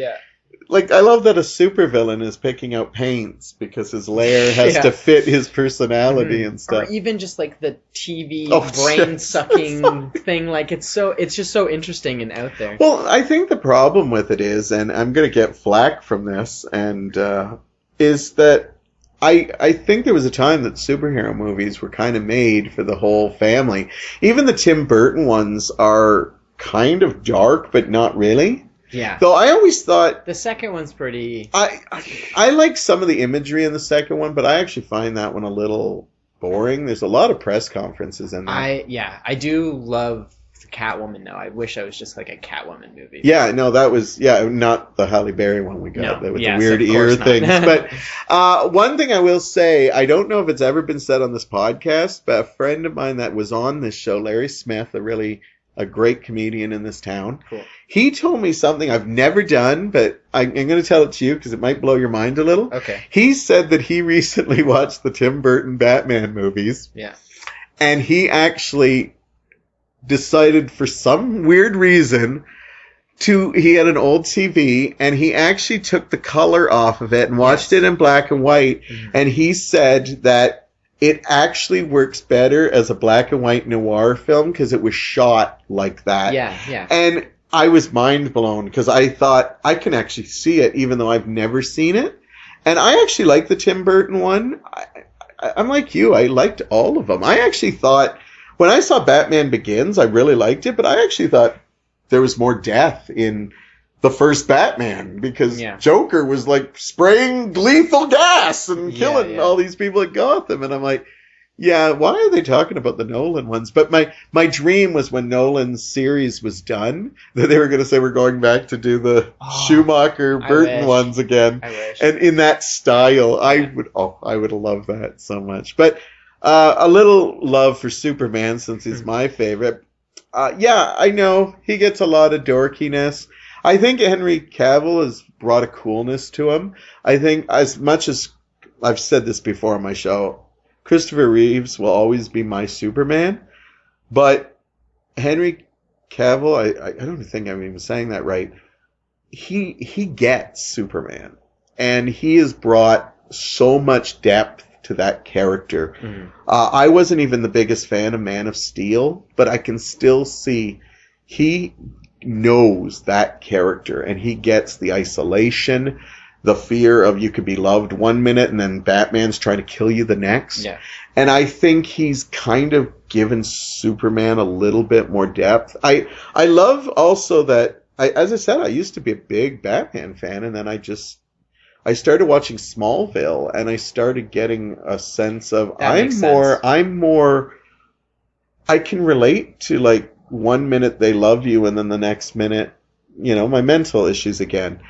Like, I love that a supervillain is picking out paints because his lair has to fit his personality and stuff. Or even just, like, the TV brain-sucking thing. Like, it's just so interesting and out there. Well, I think the problem with it is, and I'm going to get flack from this, and is that I think there was a time that superhero movies were kind of made for the whole family. Even the Tim Burton ones are kind of dark, but not really. Yeah. Though I always thought the second one's pretty. I like some of the imagery in the second one, but I actually find that one a little boring. There's a lot of press conferences in there. I do love Catwoman though. I wish I was just like a Catwoman movie. Yeah, no, that was not the Halle Berry one we got with the weird ear things. But one thing I will say, I don't know if it's ever been said on this podcast, but a friend of mine that was on this show, Larry Smith, a great comedian in this town. Cool. He told me something I've never done, but I'm going to tell it to you because it might blow your mind a little. Okay. He said that he recently watched the Tim Burton Batman movies. Yeah. And he actually decided for some weird reason he had an old TV and he actually took the color off of it and watched it in black and white. Mm-hmm. And he said that it actually works better as a black and white noir film because it was shot like that. Yeah. And I was mind blown because I thought I can actually see it even though I've never seen it. And I actually like the Tim Burton one. I'm like you. I liked all of them. I actually thought when I saw Batman Begins, I really liked it, but I actually thought there was more death in the first Batman because Joker was like spraying lethal gas and killing all these people at Gotham. And I'm like, why are they talking about the Nolan ones? But my dream was when Nolan's series was done that they were going to say we're going back to do the Schumacher Burton ones again. I wish. And in that style, I would love that so much. But a little love for Superman since he's my favorite. I know he gets a lot of dorkiness. I think Henry Cavill has brought a coolness to him. I think as much as I've said this before on my show, Christopher Reeves will always be my Superman. But Henry Cavill, I don't think I'm even saying that right. He gets Superman. And he has brought so much depth to that character. Mm-hmm. I wasn't even the biggest fan of Man of Steel, but I can still see he knows that character and he gets the isolation, the fear of you could be loved one minute and then Batman's trying to kill you the next. Yeah. And I think he's kind of given Superman a little bit more depth. I love also that, as I said, I used to be a big Batman fan and then I started watching Smallville and I started getting a sense of I can relate to like 1 minute they love you and then the next minute, my mental issues again.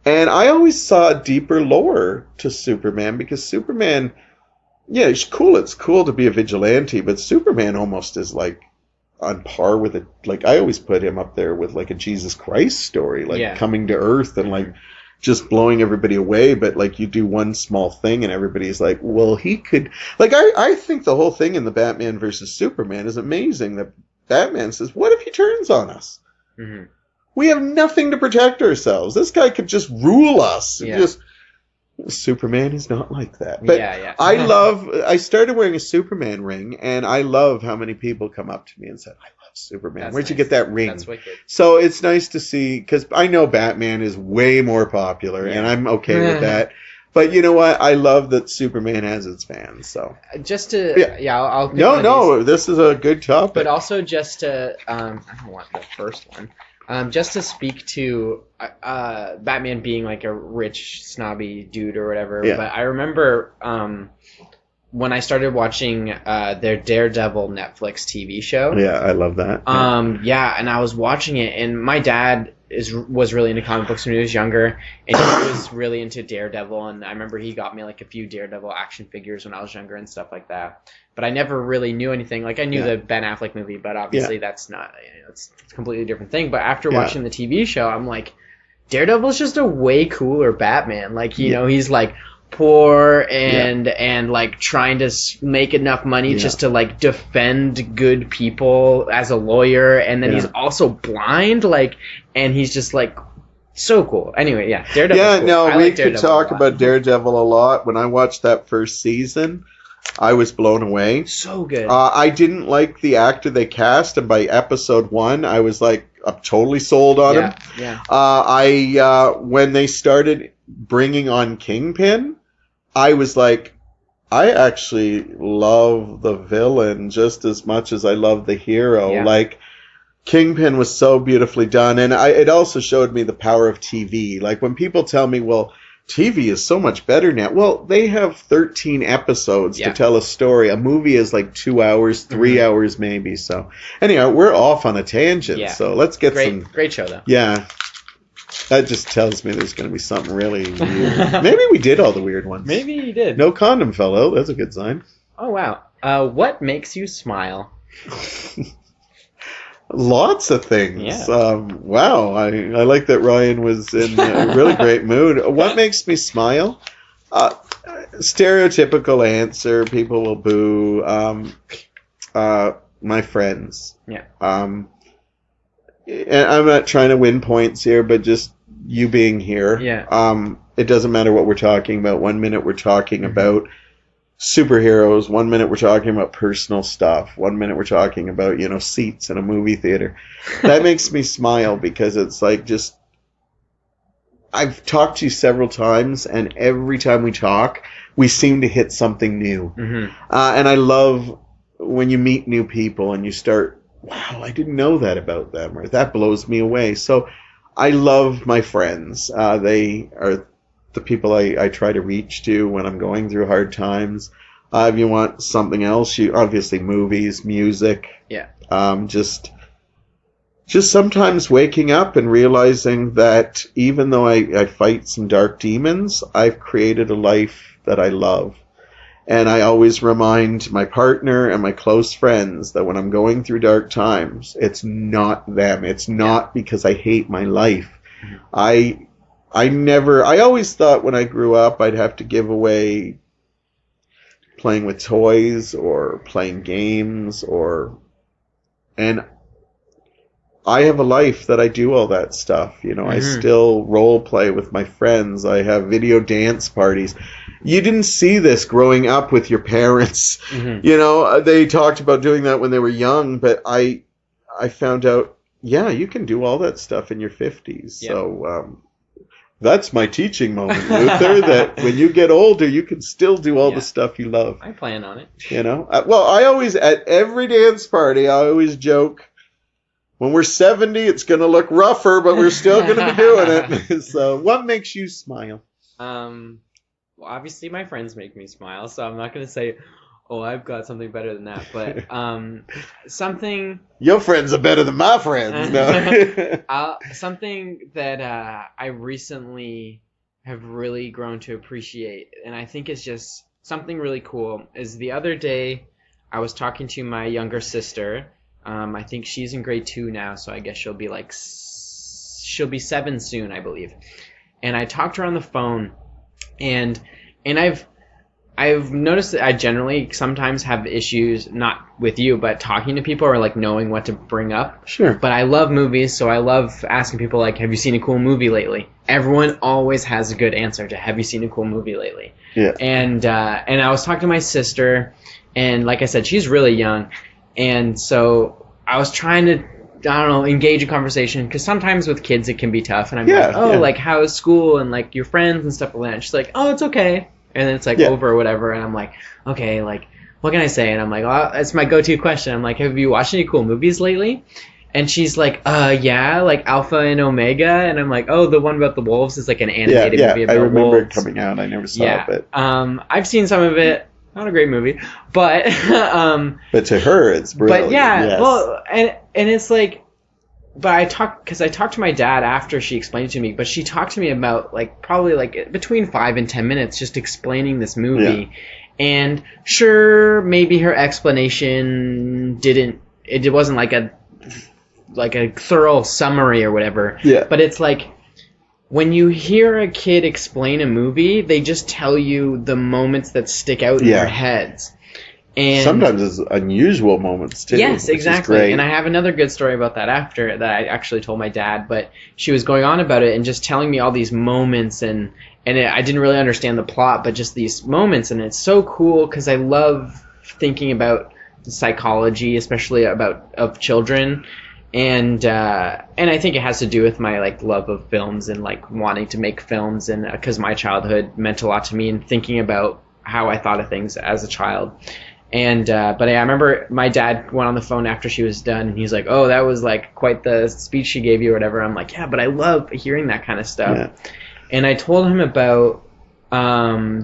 And I always saw a deeper lore to Superman because Superman, it's cool. It's cool to be a vigilante, but Superman almost is like on par with it. Like I always put him up there with like a Jesus Christ story, like coming to Earth and like just blowing everybody away. But like you do one small thing and everybody's like, well, he could. Like I think the whole thing in the Batman versus Superman is amazing. That Batman says, what if he turns on us? Mm-hmm. We have nothing to protect ourselves. This guy could just rule us. Yeah. Superman is not like that. But I started wearing a Superman ring, and I love how many people come up to me and said, I love Superman. Where'd you get that ring? That's wicked. So it's nice to see, because I know Batman is way more popular, and I'm okay with that. But you know what? I love that Superman has its fans. So just to I'll pick one of no, this is a good topic. But also just to I don't want the first one. Just to speak to Batman being like a rich snobby dude or whatever. Yeah. But I remember when I started watching their Daredevil Netflix TV show. Yeah, I love that. And I was watching it, and my dad was really into comic books when he was younger, and he was really into Daredevil, and I remember he got me like a few Daredevil action figures when I was younger and stuff like that. But I never really knew anything. Like I knew the Ben Affleck movie, but obviously that's not, it's a completely different thing. But after watching the TV show, I'm like, Daredevil's just a way cooler Batman. Like, you know, he's like poor and like trying to make enough money just to like defend good people as a lawyer, and then he's also blind, like, and he's just like so cool. Anyway, Daredevil. Yeah, cool. no, we like could talk about Daredevil a lot. When I watched that first season, I was blown away. So good. I didn't like the actor they cast, and by episode 1, I was like, I'm totally sold on him. Yeah. When they started bringing on Kingpin, I was like, I actually love the villain just as much as I love the hero. Yeah. Like, Kingpin was so beautifully done, and it also showed me the power of TV. Like, when people tell me, well, TV is so much better now. Well, they have 13 episodes to tell a story. A movie is like 2 hours, 3 hours maybe. So, anyhow, we're off on a tangent. Yeah. So let's get Great show, though. Yeah. That just tells me there's going to be something really weird. Maybe we did all the weird ones. Maybe you did. No condom fell out. That's a good sign. Oh, wow. What makes you smile? Lots of things. Yeah. Wow. I like that Ryan was in a really great mood. What makes me smile? Stereotypical answer. People will boo. My friends. Yeah. And I'm not trying to win points here, but just you being here. Yeah. It doesn't matter what we're talking about. 1 minute we're talking about superheroes. 1 minute we're talking about personal stuff. 1 minute we're talking about, seats in a movie theater. That makes me smile because it's like just, I've talked to you several times, and every time we talk, we seem to hit something new. Mm-hmm. And I love when you meet new people and you start, wow, I didn't know that about them, or that blows me away. So I love my friends. They are the people I try to reach to when I'm going through hard times. If you want something else, obviously movies, music. Yeah. Just sometimes waking up and realizing that even though I fight some dark demons, I've created a life that I love. And I always remind my partner and my close friends that when I'm going through dark times, it's not them. It's not because I hate my life. Mm-hmm. I always thought when I grew up I'd have to give away playing with toys or playing games and I have a life that I do all that stuff. I still role play with my friends. I have video dance parties. You didn't see this growing up with your parents. Mm-hmm. They talked about doing that when they were young, but I found out, you can do all that stuff in your 50s. Yeah. So that's my teaching moment, Luther, that when you get older, you can still do all the stuff you love. I plan on it. Well, I always, at every dance party, I always joke, when we're 70, it's going to look rougher, but we're still going to be doing it. So what makes you smile? Well, obviously my friends make me smile, so I'm not going to say, oh, I've got something better than that. But something... Your friends are better than my friends. No. Something that I recently have really grown to appreciate, and I think is just something really cool, is the other day I was talking to my younger sister. I think she's in grade 2 now, so I guess she'll be 7 soon, I believe. And I talked to her on the phone, and I've noticed that I generally sometimes have issues, not with you, but talking to people or like knowing what to bring up. Sure. But I love movies, so I love asking people like, have you seen a cool movie lately? Everyone always has a good answer to, have you seen a cool movie lately? Yeah. And I was talking to my sister, and like I said, she's really young. And so I was trying to don't know, engage in conversation, because sometimes with kids it can be tough, and I'm Yeah, like, oh, yeah. like, how's school, and, like, your friends and stuff like that, and she's like, oh, it's okay, and then it's, like, Yeah. over or whatever, and I'm like, okay, like, what can I say, and I'm like, oh, it's my go-to question, I'm like, have you watched any cool movies lately? And she's like, yeah, like Alpha and Omega, and I'm like, oh, the one about the wolves is like an animated movie about I remember wolves. it coming out. I never saw Yeah, it, I've seen some of it. Not a great movie, but but to her, it's brilliant. but yeah, yes. well, and it's like, but I talked to my dad after she explained it to me, but she talked to me about like probably like between 5 and 10 minutes just explaining this movie, and sure, maybe her explanation it wasn't like a thorough summary or whatever. Yeah. But it's like, when you hear a kid explain a movie, they just tell you the moments that stick out in their heads. And sometimes it's unusual moments too. yes, which exactly. is great. And I have another good story about that after that I actually told my dad, but she was going on about it and just telling me all these moments, and I didn't really understand the plot, but just these moments, and it's so cool because I love thinking about the psychology, especially of children. And I think it has to do with my like love of films and like wanting to make films, and because my childhood meant a lot to me, and thinking about how I thought of things as a child. And but I remember my dad went on the phone after she was done, and he's like, "Oh, that was like quite the speech she gave you, or whatever." I'm like, "Yeah, but I love hearing that kind of stuff." Yeah. And I told him about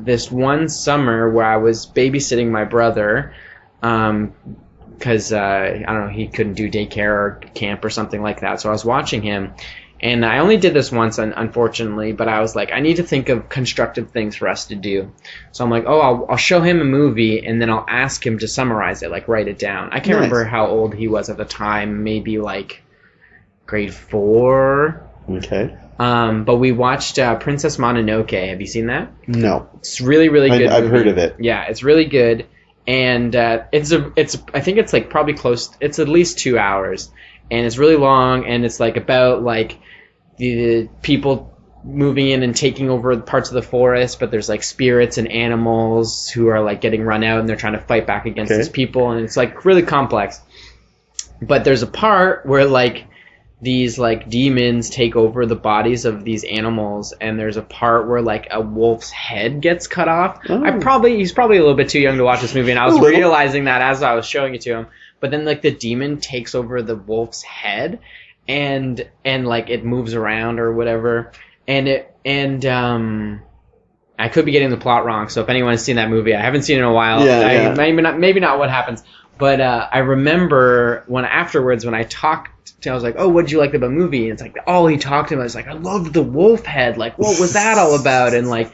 this one summer where I was babysitting my brother. Because I don't know, he couldn't do daycare or camp or something like that, so I was watching him, and I only did this once, unfortunately, but I was like, I need to think of constructive things for us to do. So I'm like, oh, I'll show him a movie, and then I'll ask him to summarize it, like write it down. I can't remember how old he was at the time, maybe like grade 4. Okay. But we watched Princess Mononoke. Have you seen that? No. It's really, really good. I've heard of it. Yeah, it's really good. And I think it's like probably close. It's at least 2 hours, and it's really long. And it's like about like the people moving in and taking over parts of the forest, but there's like spirits and animals who are like getting run out, and they're trying to fight back against these people, and it's like really complex. But there's a part where like these like demons take over the bodies of these animals, and there's a part where like a wolf's head gets cut off. Oh. He's probably a little bit too young to watch this movie, and I was A little. realizing that as I was showing it to him. But then like the demon takes over the wolf's head, and like it moves around or whatever, and I could be getting the plot wrong, so if anyone has seen that movie, I haven't seen it in a while. Yeah. Maybe not what happens. But I remember when I talked to him, I was like, oh, what did you like about the movie? And it's like, all he talked about was like, I loved the wolf head. Like, what was that all about? And like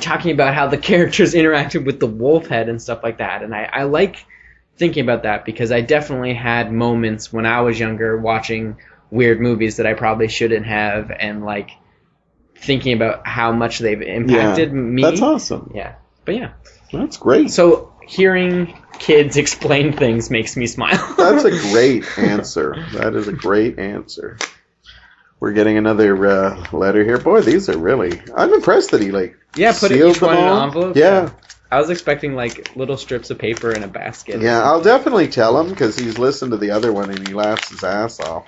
talking about how the characters interacted with the wolf head and stuff like that. And I like thinking about that, because I definitely had moments when I was younger watching weird movies that I probably shouldn't have, and like thinking about how much they've impacted me. That's awesome. Yeah. But yeah. That's great. So hearing kids explain things makes me smile. That's a great answer. That is a great answer. We're getting another letter here. Boy, these are really... I'm impressed that he, like, put sealed each one them in an all. envelope. Yeah. I was expecting, like, little strips of paper in a basket. Yeah, I'll definitely tell him, because he's listened to the other one and he laughs his ass off.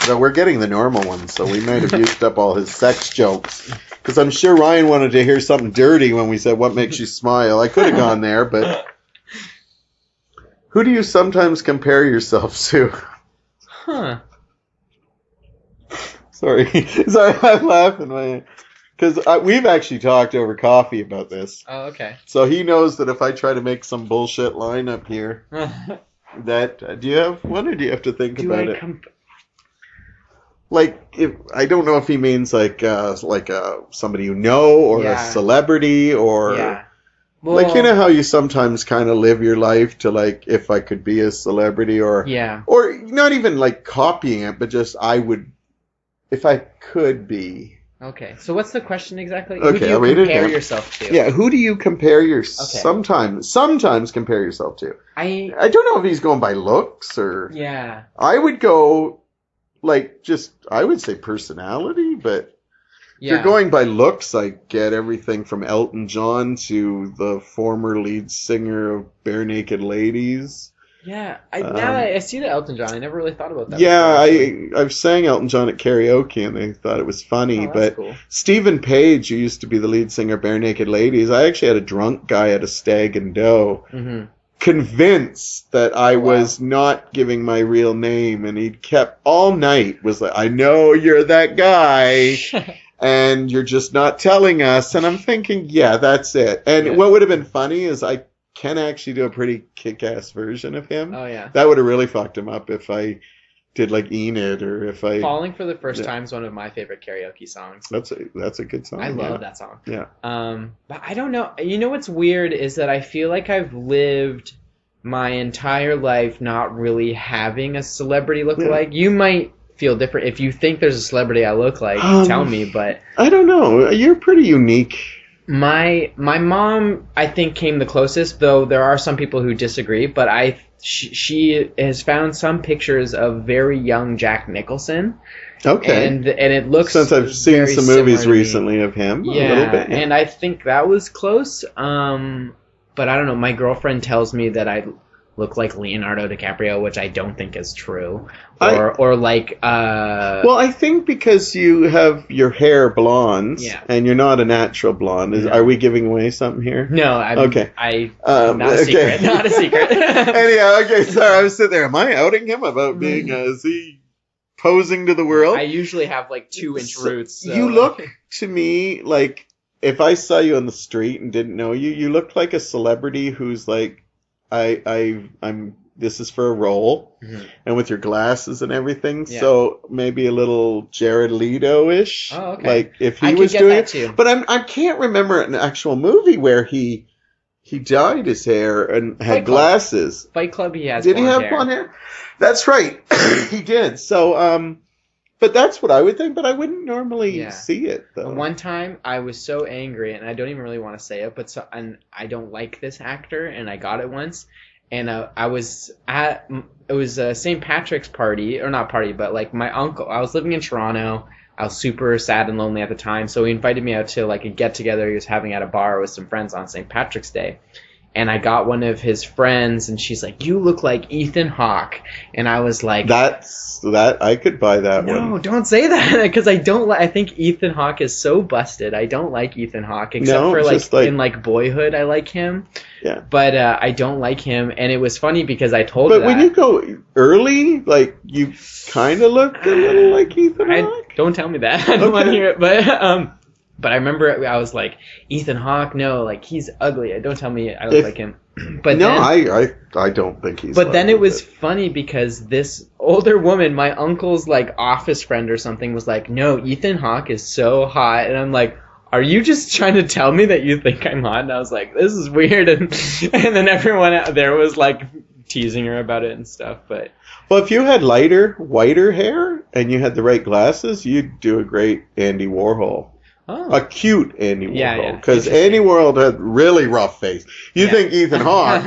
So we're getting the normal one, so we might have used up all his sex jokes. Because I'm sure Ryan wanted to hear something dirty when we said, what makes you smile? I could have gone there, but... Who do you sometimes compare yourself to? Huh. Sorry, I'm laughing, because we've actually talked over coffee about this. Oh, okay. So he knows that if I try to make some bullshit line up here, that do you have one, or do you have to think about it? Like, I don't know if he means like somebody you know, or a celebrity, or Well, like, you know how you sometimes kind of live your life to, like, if I could be a celebrity, or not even like copying it, but just I would, if I could be. Okay, so what's the question exactly? Okay, who do you compare yourself to? Yeah, who do you compare sometimes compare yourself to? I don't know if he's going by looks, or I would go like, just, I would say personality, but if you're going by looks, I get everything from Elton John to the former lead singer of Bare Naked Ladies. Yeah, now that I see the Elton John, I never really thought about that. Yeah, before, actually. I've sang Elton John at karaoke, and they thought it was funny. Oh, that's But cool. Stephen Page, who used to be the lead singer of Bare Naked Ladies, I actually had a drunk guy at a Stag and Doe Mm-hmm. convinced that I Wow. was not giving my real name, and he kept all night was like, I know you're that guy, and you're just not telling us. And I'm thinking, yeah, that's it. And Yeah. what would have been funny is I can actually do a pretty kick-ass version of him. Oh yeah. That would have really fucked him up if I did like Enid, or if I. Falling for the First Yeah. Time is one of my favorite karaoke songs. That's a good song. I yeah. love that song. Yeah. But I don't know. You know what's weird is that I feel like I've lived my entire life not really having a celebrity look-alike. You might feel different if you think there's a celebrity I look like. Tell me, but I don't know. You're pretty unique. my mom I think came the closest, though there are some people who disagree. But she has found some pictures of very young Jack Nicholson. Okay. And it looks Since I've seen very some movies similar to me. recently of him, a Yeah, little bit. Yeah. and I think that was close. But I don't know. My girlfriend tells me that I look like Leonardo DiCaprio, which I don't think is true. Or like. Well, I think because you have your hair blonde, and you're not a natural blonde. Are we giving away something here? No, I'm okay. Not a secret. Not a secret. Anyhow, okay. Sorry, I was sitting there. Am I outing him about being? Is he posing to the world? I usually have like 2-inch roots. So. You look to me like if I saw you on the street and didn't know you, you looked like a celebrity who's like, I'm. This is for a role, and with your glasses and everything, so maybe a little Jared Leto-ish. Oh, okay. Like if I he could was get doing that it, too. but I can't remember an actual movie where he dyed his hair and had Fight Club. Glasses. Fight Club, he has. Did he have hair. blonde hair? That's right, he did. So, but that's what I would think. But I wouldn't normally see it though. One time, I was so angry, and I don't even really want to say it, and I don't like this actor, and I got it once. And I was at, it was a St. Patrick's party, or not party, but like my uncle, I was living in Toronto. I was super sad and lonely at the time. So he invited me out to like a get together he was having at a bar with some friends on St. Patrick's Day. And I got one of his friends, and she's like, "You look like Ethan Hawke." And I was like, that I could buy that one. No, don't say that, because I don't I think Ethan Hawke is so busted. I don't like Ethan Hawke, except for like in like Boyhood, I like him. Yeah. But I don't like him, and it was funny because I told But her when you go early, like you kind of look a little like Ethan Hawke. Don't tell me that. I don't want to hear it. But I remember I was like, Ethan Hawke, no, like he's ugly. Don't tell me I look like him. But no, then, I don't think he's. But then it was funny because this older woman, my uncle's like office friend or something, was like, "No, Ethan Hawke is so hot," and I'm like, "Are you just trying to tell me that you think I'm hot?" And I was like, "This is weird," and then everyone out there was like teasing her about it and stuff. But well, if you had whiter hair and you had the right glasses, you'd do a great Andy Warhol. Oh. A cute Andy Warhol, because Yeah. Andy Warhol had really rough face. You think Ethan Hawke?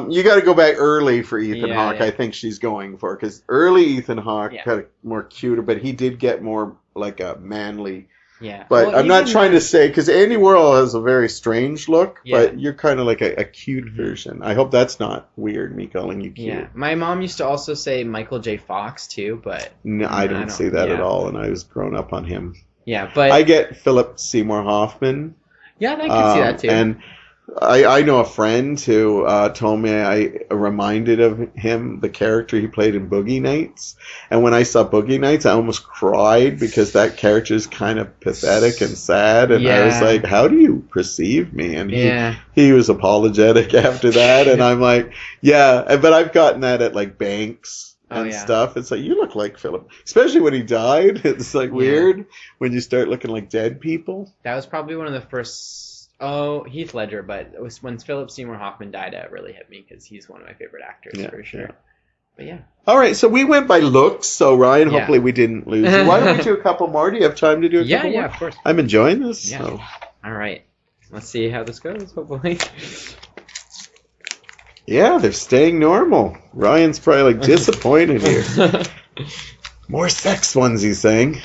You got to go back early for Ethan Hawke. I think she's going for, because early Ethan Hawke had a more cuter, but he did get more like a manly. Yeah, but well, I'm not trying to say, because Andy Warhol has a very strange look, but you're kind of like a cute version. I hope that's not weird, me calling you cute. Yeah, my mom used to also say Michael J. Fox too, but No, I don't see that at all, and I was grown up on him. Yeah, but I get Philip Seymour Hoffman. Yeah, I can see that too. And I know a friend who told me I reminded of him, the character he played in Boogie Nights. And when I saw Boogie Nights, I almost cried because that character is kind of pathetic and sad. And I was like, how do you perceive me? And he was apologetic after that. And I'm like, yeah, but I've gotten that at like banks. And stuff. It's like, you look like Philip. Especially when he died. It's like weird when you start looking like dead people. That was probably one of the first... Oh, Heath Ledger, but it was when Philip Seymour Hoffman died, it really hit me because he's one of my favorite actors for sure. But yeah. All right, so we went by looks. So Ryan, hopefully we didn't lose you. Why don't we do a couple more? Do you have time to do a couple more? Yeah, of course. I'm enjoying this. Yeah. So. All right. Let's see how this goes, hopefully. Yeah, they're staying normal. Ryan's probably like disappointed here. More sex ones, he's saying.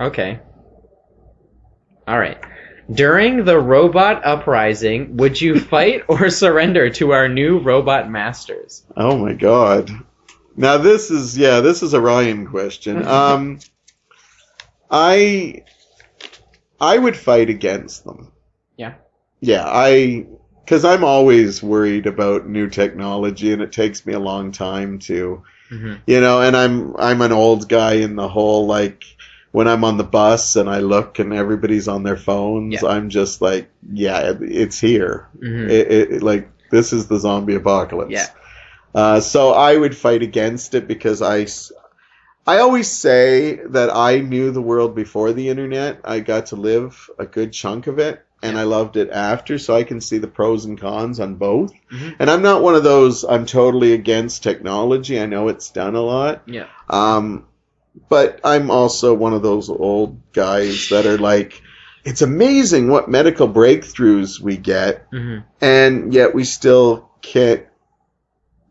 Okay. All right. During the robot uprising, would you fight or surrender to our new robot masters? Oh my god. Now this is a Ryan question. I would fight against them. Yeah. Yeah, because I'm always worried about new technology, and it takes me a long time to, and I'm an old guy in the whole, like, when I'm on the bus and I look and everybody's on their phones, I'm just like, yeah, it's here. It like, this is the zombie apocalypse. Yeah. So I would fight against it because I always say that I knew the world before the internet. I got to live a good chunk of it, and I loved it after, so I can see the pros and cons on both. And I'm not one of those, I'm totally against technology. I know it's done a lot. Yeah. But I'm also one of those old guys that are like, it's amazing what medical breakthroughs we get, and yet we still can't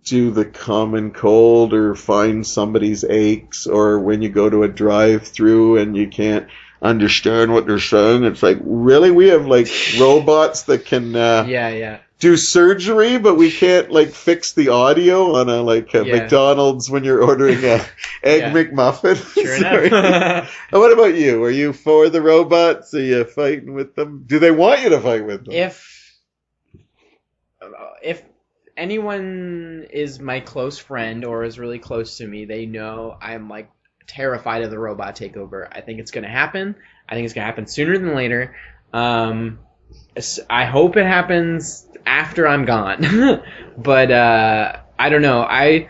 do the common cold or find somebody's aches, or when you go to a drive-through and you can't understand what they're saying. It's like, really? We have like robots that can do surgery, but we can't like fix the audio on a McDonald's when you're ordering a egg McMuffin. Sure enough. What about you? Are you for the robots? Are you fighting with them? Do they want you to fight with them? If anyone is my close friend or is really close to me, they know I'm like terrified of the robot takeover. I think it's going to happen. I think it's going to happen sooner than later. I hope it happens after I'm gone. But I don't know. I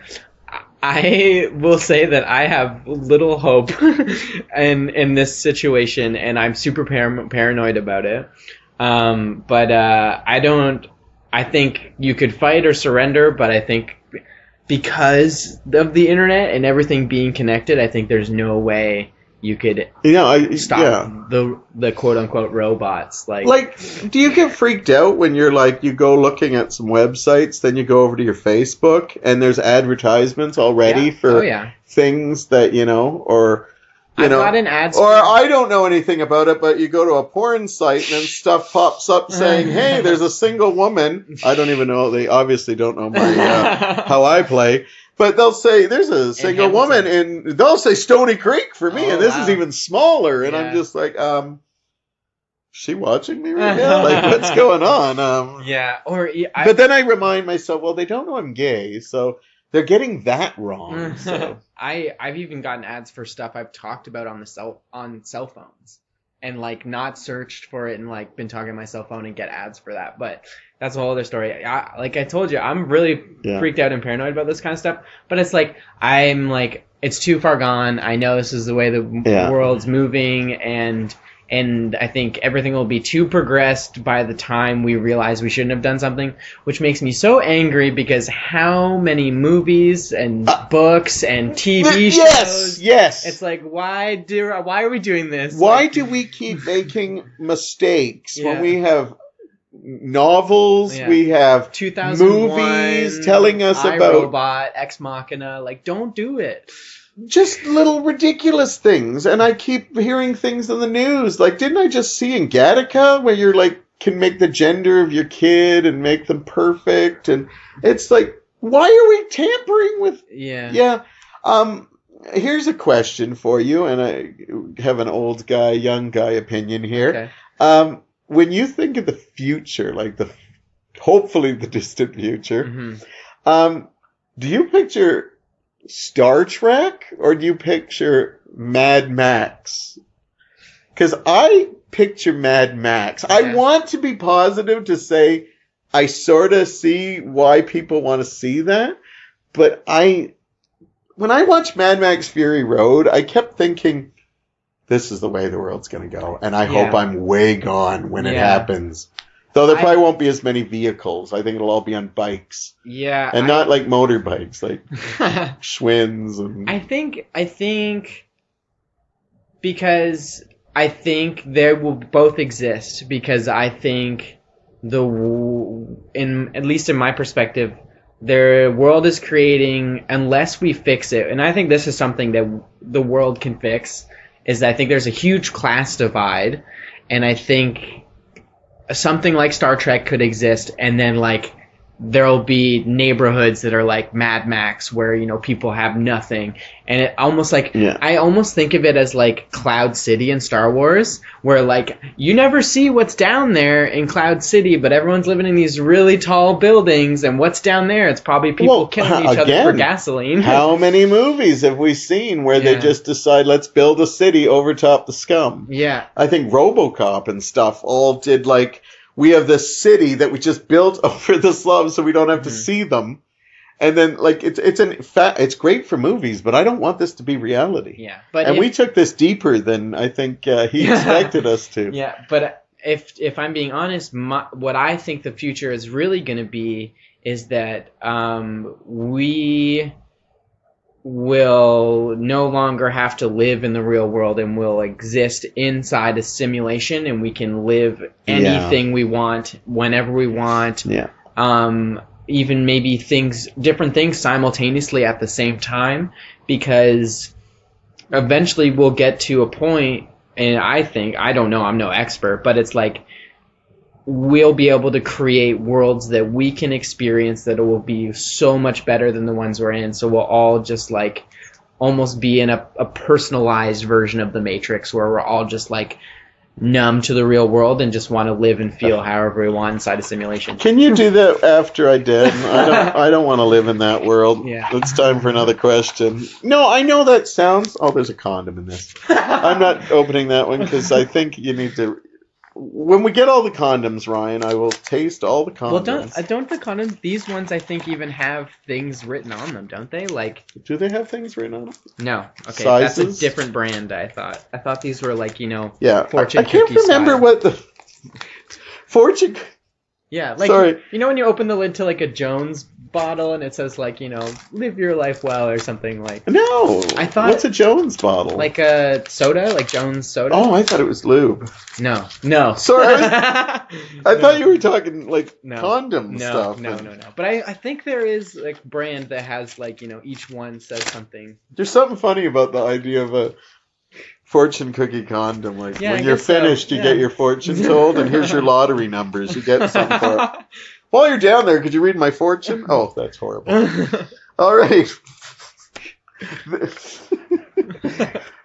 will say that I have little hope in this situation, and I'm super paranoid about it. But I think you could fight or surrender, but I think because of the internet and everything being connected, I think there's no way you could stop the quote-unquote robots. Like, do you get freaked out when you're like, you go looking at some websites, then you go over to your Facebook, and there's advertisements already for things that, or... I've gotten ads. Or I don't know anything about it, but you go to a porn site and then stuff pops up saying, hey, there's a single woman. I don't even know. They obviously don't know my how I play. But they'll say, there's a single woman, and they'll say Stony Creek for me, and this is even smaller. And I'm just like, is she watching me right now? Like, what's going on? But then I remind myself, well, they don't know I'm gay, so... They're getting that wrong. So. I've even gotten ads for stuff I've talked about on cell phones, and like not searched for it and like been talking to my cell phone and get ads for that. But that's a whole other story. Like I told you, I'm really freaked out and paranoid about this kind of stuff. But it's like it's too far gone. I know this is the way the world's moving, and I think everything will be too progressed by the time we realize we shouldn't have done something, which makes me so angry because how many movies and books and TV shows. Yes. It's like, why are we doing this? Why do we keep making mistakes when we have novels, we have 2001, movies telling us about Robot, Ex Machina, like don't do it. Just little ridiculous things, and I keep hearing things in the news. Like, didn't I just see in Gattaca where you're like can make the gender of your kid and make them perfect? And it's like, why are we tampering with? Yeah. Here's a question for you, and I have an old guy, young guy opinion here. Okay. When you think of the future, like hopefully the distant future, do you picture Star Trek, or do you picture Mad Max? Because I picture Mad Max. I want to be positive to say I sort of see why people want to see that, but when I watched Mad Max Fury Road, I kept thinking, this is the way the world's going to go, and I hope I'm way gone when it happens. Though there probably won't be as many vehicles. I think it'll all be on bikes. Yeah. And not like motorbikes, like Schwinn's. And... I think because I think there will both exist, because I think at least in my perspective, the world is creating, unless we fix it, and I think this is something that the world can fix, is that I think there's a huge class divide, and I think something like Star Trek could exist, and then like there'll be neighborhoods that are like Mad Max, where people have nothing, and it almost like I almost think of it as like Cloud City in Star Wars, where like you never see what's down there in Cloud City, but everyone's living in these really tall buildings, and what's down there? It's probably people killing each other for gasoline. How many movies have we seen where they just decide, let's build a city over top the scum? Yeah, I think RoboCop and stuff all did like. We have this city that we just built over the slums so we don't have to see them. And then, like, it's great for movies, but I don't want this to be reality. Yeah. We took this deeper than I think he expected us to. Yeah, but if I'm being honest, what I think the future is really going to be is that we will no longer have to live in the real world, and will exist inside a simulation, and we can live anything we want whenever we want. Yeah. Even maybe different things simultaneously at the same time, because eventually we'll get to a point, and I don't know, I'm no expert, but it's like we'll be able to create worlds that we can experience that will be so much better than the ones we're in. So we'll all just like almost be in a personalized version of the Matrix, where we're all just like numb to the real world and just want to live and feel however we want inside a simulation. Can you do that after I dead? I don't want to live in that world. Yeah. It's time for another question. No, I know that sounds... Oh, there's a condom in this. I'm not opening that one because I think you need to... When we get all the condoms, Ryan, I will taste all the condoms. Well, don't the condoms... These ones, I think, even have things written on them, don't they? Like... Do they have things written on them? No. Okay, sizes? That's a different brand, I thought. I thought these were like, I fortune can't cookie remember style. what the... Fortune... Yeah, like, Sorry. When you open the lid to like a Jones bottle and it says like, live your life well or something like. No. I thought. What's a Jones bottle? Like a soda, like Jones soda. Oh, I thought it was lube. No. Sorry. I thought you were talking like condom stuff. No. But I think there is like brand that has like, each one says something. There's something funny about the idea of a fortune cookie condom. Like when you're finished, you get your fortune told, and here's your lottery numbers. You get something for it. While you're down there, could you read my fortune? Oh, that's horrible. All right.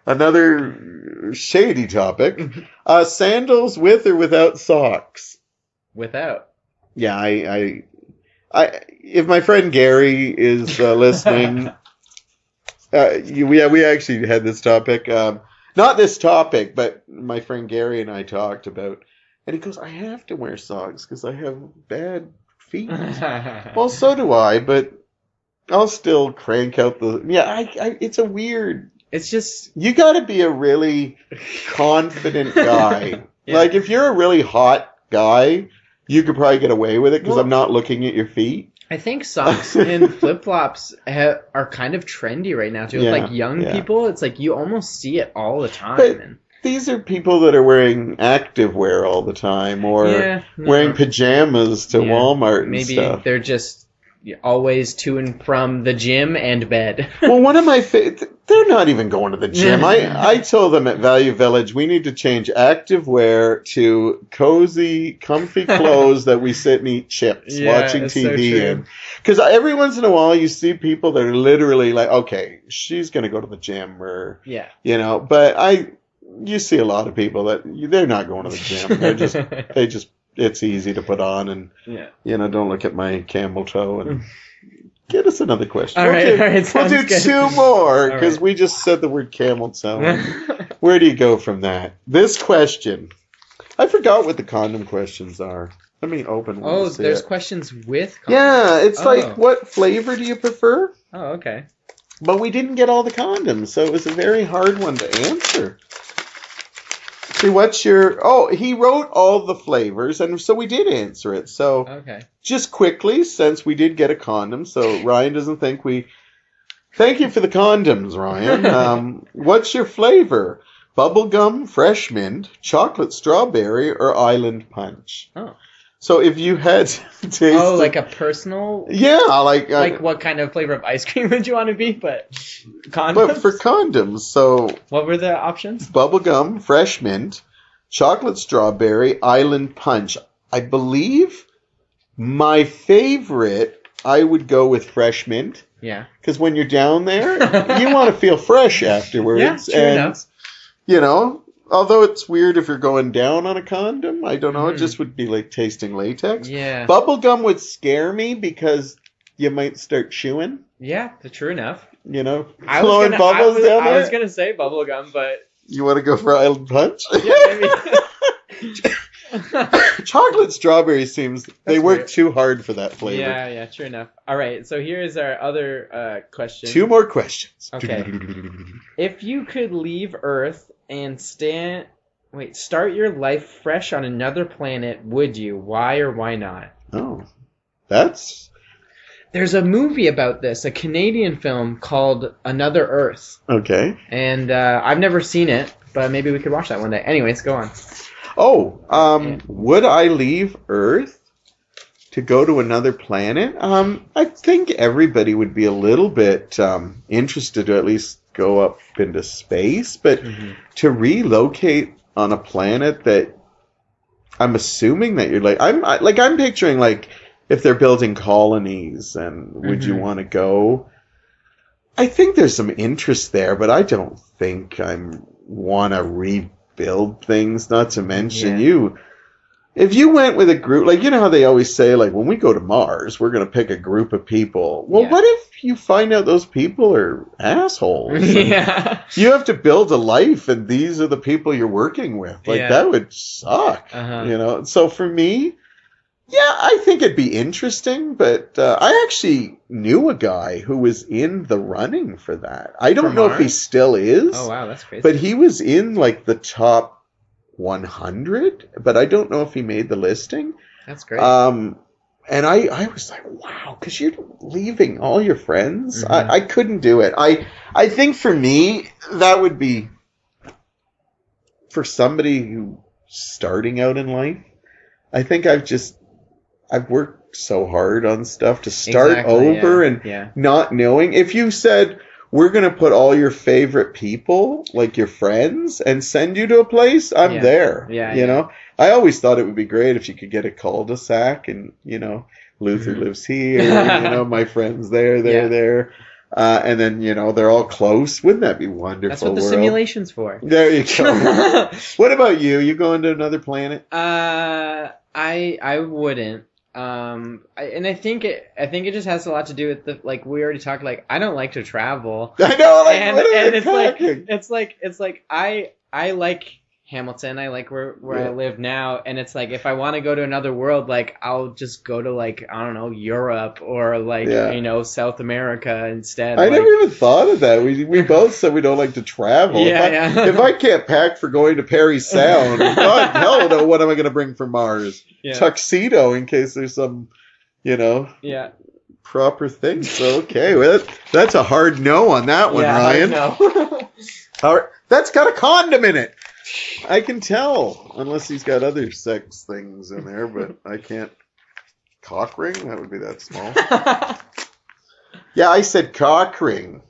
Another shady topic. Sandals with or without socks? Without. Yeah, I if my friend Gary is listening, we actually had this topic. Not this topic, but my friend Gary and I talked about, and he goes, I have to wear socks because I have bad feet. Well, so do I, but I'll still crank out the... Yeah, it's a weird... It's just... You got to be a really confident guy. Yeah. Like, if you're a really hot guy, you could probably get away with it because I'm not looking at your feet. I think socks and flip-flops are kind of trendy right now, too. With, like, young people, it's like you almost see it all the time. But these are people that are wearing activewear all the time or wearing pajamas to Walmart and stuff. Maybe they're just always to and from the gym and bed. Well, one of my they're not even going to the gym. I told them at Value Village we need to change activewear to cozy, comfy clothes that we sit and eat chips watching TV in. Because every once in a while you see people that are literally like, okay, she's going to go to the gym or, but you see a lot of people that they're not going to the gym. They just it's easy to put on and, don't look at my camel toe and... Get us another question. All right, we'll do good. 2 more because we just said the word camel toe. Where do you go from that? This question. I forgot what the condom questions are. Let me open one. Oh, there's questions with condoms. Yeah, it's like, what flavor do you prefer? Oh, okay. But we didn't get all the condoms, so it was a very hard one to answer. See, he wrote all the flavors, and so we did answer it. So, just quickly, since we did get a condom, so Ryan doesn't think Thank you for the condoms, Ryan. What's your flavor? Bubblegum, fresh mint, chocolate strawberry, or island punch? Oh. So if you had to taste... Oh, like a personal... Yeah, like... Like what kind of flavor of ice cream would you want to be? But condoms? But for condoms, so... What were the options? Bubblegum, fresh mint, chocolate strawberry, island punch. I believe my favorite, I would go with fresh mint. Yeah. Because when you're down there, you want to feel fresh afterwards. Yeah, true enough. You know, although it's weird if you're going down on a condom, I don't know, it just would be like tasting latex. Yeah. Bubblegum would scare me because you might start chewing. Yeah, true enough. You know, I blowing bubbles down there. I was gonna say bubblegum, but you want to go for Island Punch? yeah, maybe. Chocolate strawberry seems they work weird. too hard for that flavor. Yeah, true enough. All right, so here's our other question. 2 more questions. Okay. If you could leave Earth and start your life fresh on another planet, would you? Why or why not? Oh, that's... There's a movie about this, a Canadian film called Another Earth. Okay. And I've never seen it, but maybe we could watch that one day. Anyways, go on. Oh, would I leave Earth to go to another planet? I think everybody would be a little bit interested to at least go up into space, but to relocate on a planet that I'm assuming that you're like, I'm picturing like if they're building colonies and would you want to go? I think there's some interest there, but I don't think I want to rebuild things, not to mention if you went with a group, like, you know how they always say, like, when we go to Mars, we're going to pick a group of people. Well, what if you find out those people are assholes? Yeah. You have to build a life, and these are the people you're working with. Like, that would suck, you know? So for me, I think it'd be interesting, but I actually knew a guy who was in the running for that. I don't know if he still is. Oh, wow, that's crazy. But he was in, like, the top 100, but I don't know if he made the listing. That's great. And I was like, wow, because you're leaving all your friends. I couldn't do it. I think for me, that would be for somebody who starting out in life. I think I've worked so hard on stuff to start over and not knowing. If you said, we're going to put all your favorite people, like your friends, and send you to a place, I'm there. You know? I always thought it would be great if you could get a cul-de-sac and, you know, Luther lives here, you know, my friend's there. And then, you know, they're all close. Wouldn't that be wonderful? That's what the simulation's for. There you go. What about you? You going to another planet? I wouldn't. I think it just has a lot to do with the, like, we already talked, like, I don't like to travel. I know, like, and it's like I like Hamilton. I like where I live now, and it's like if I want to go to another world, like I'll just go to, like, I don't know, Europe or like you know, South America instead. I never even thought of that. We both said we don't like to travel. If I can't pack for going to Parry Sound, God hell no, what am I going to bring from Mars? Tuxedo in case there's some, you know, proper thing. So okay, well, that's a hard no on that one, Ryan. No. That's got a condom in it. I can tell, unless he's got other sex things in there, but I can't. Cock ring? That would be that small. I said cock ring.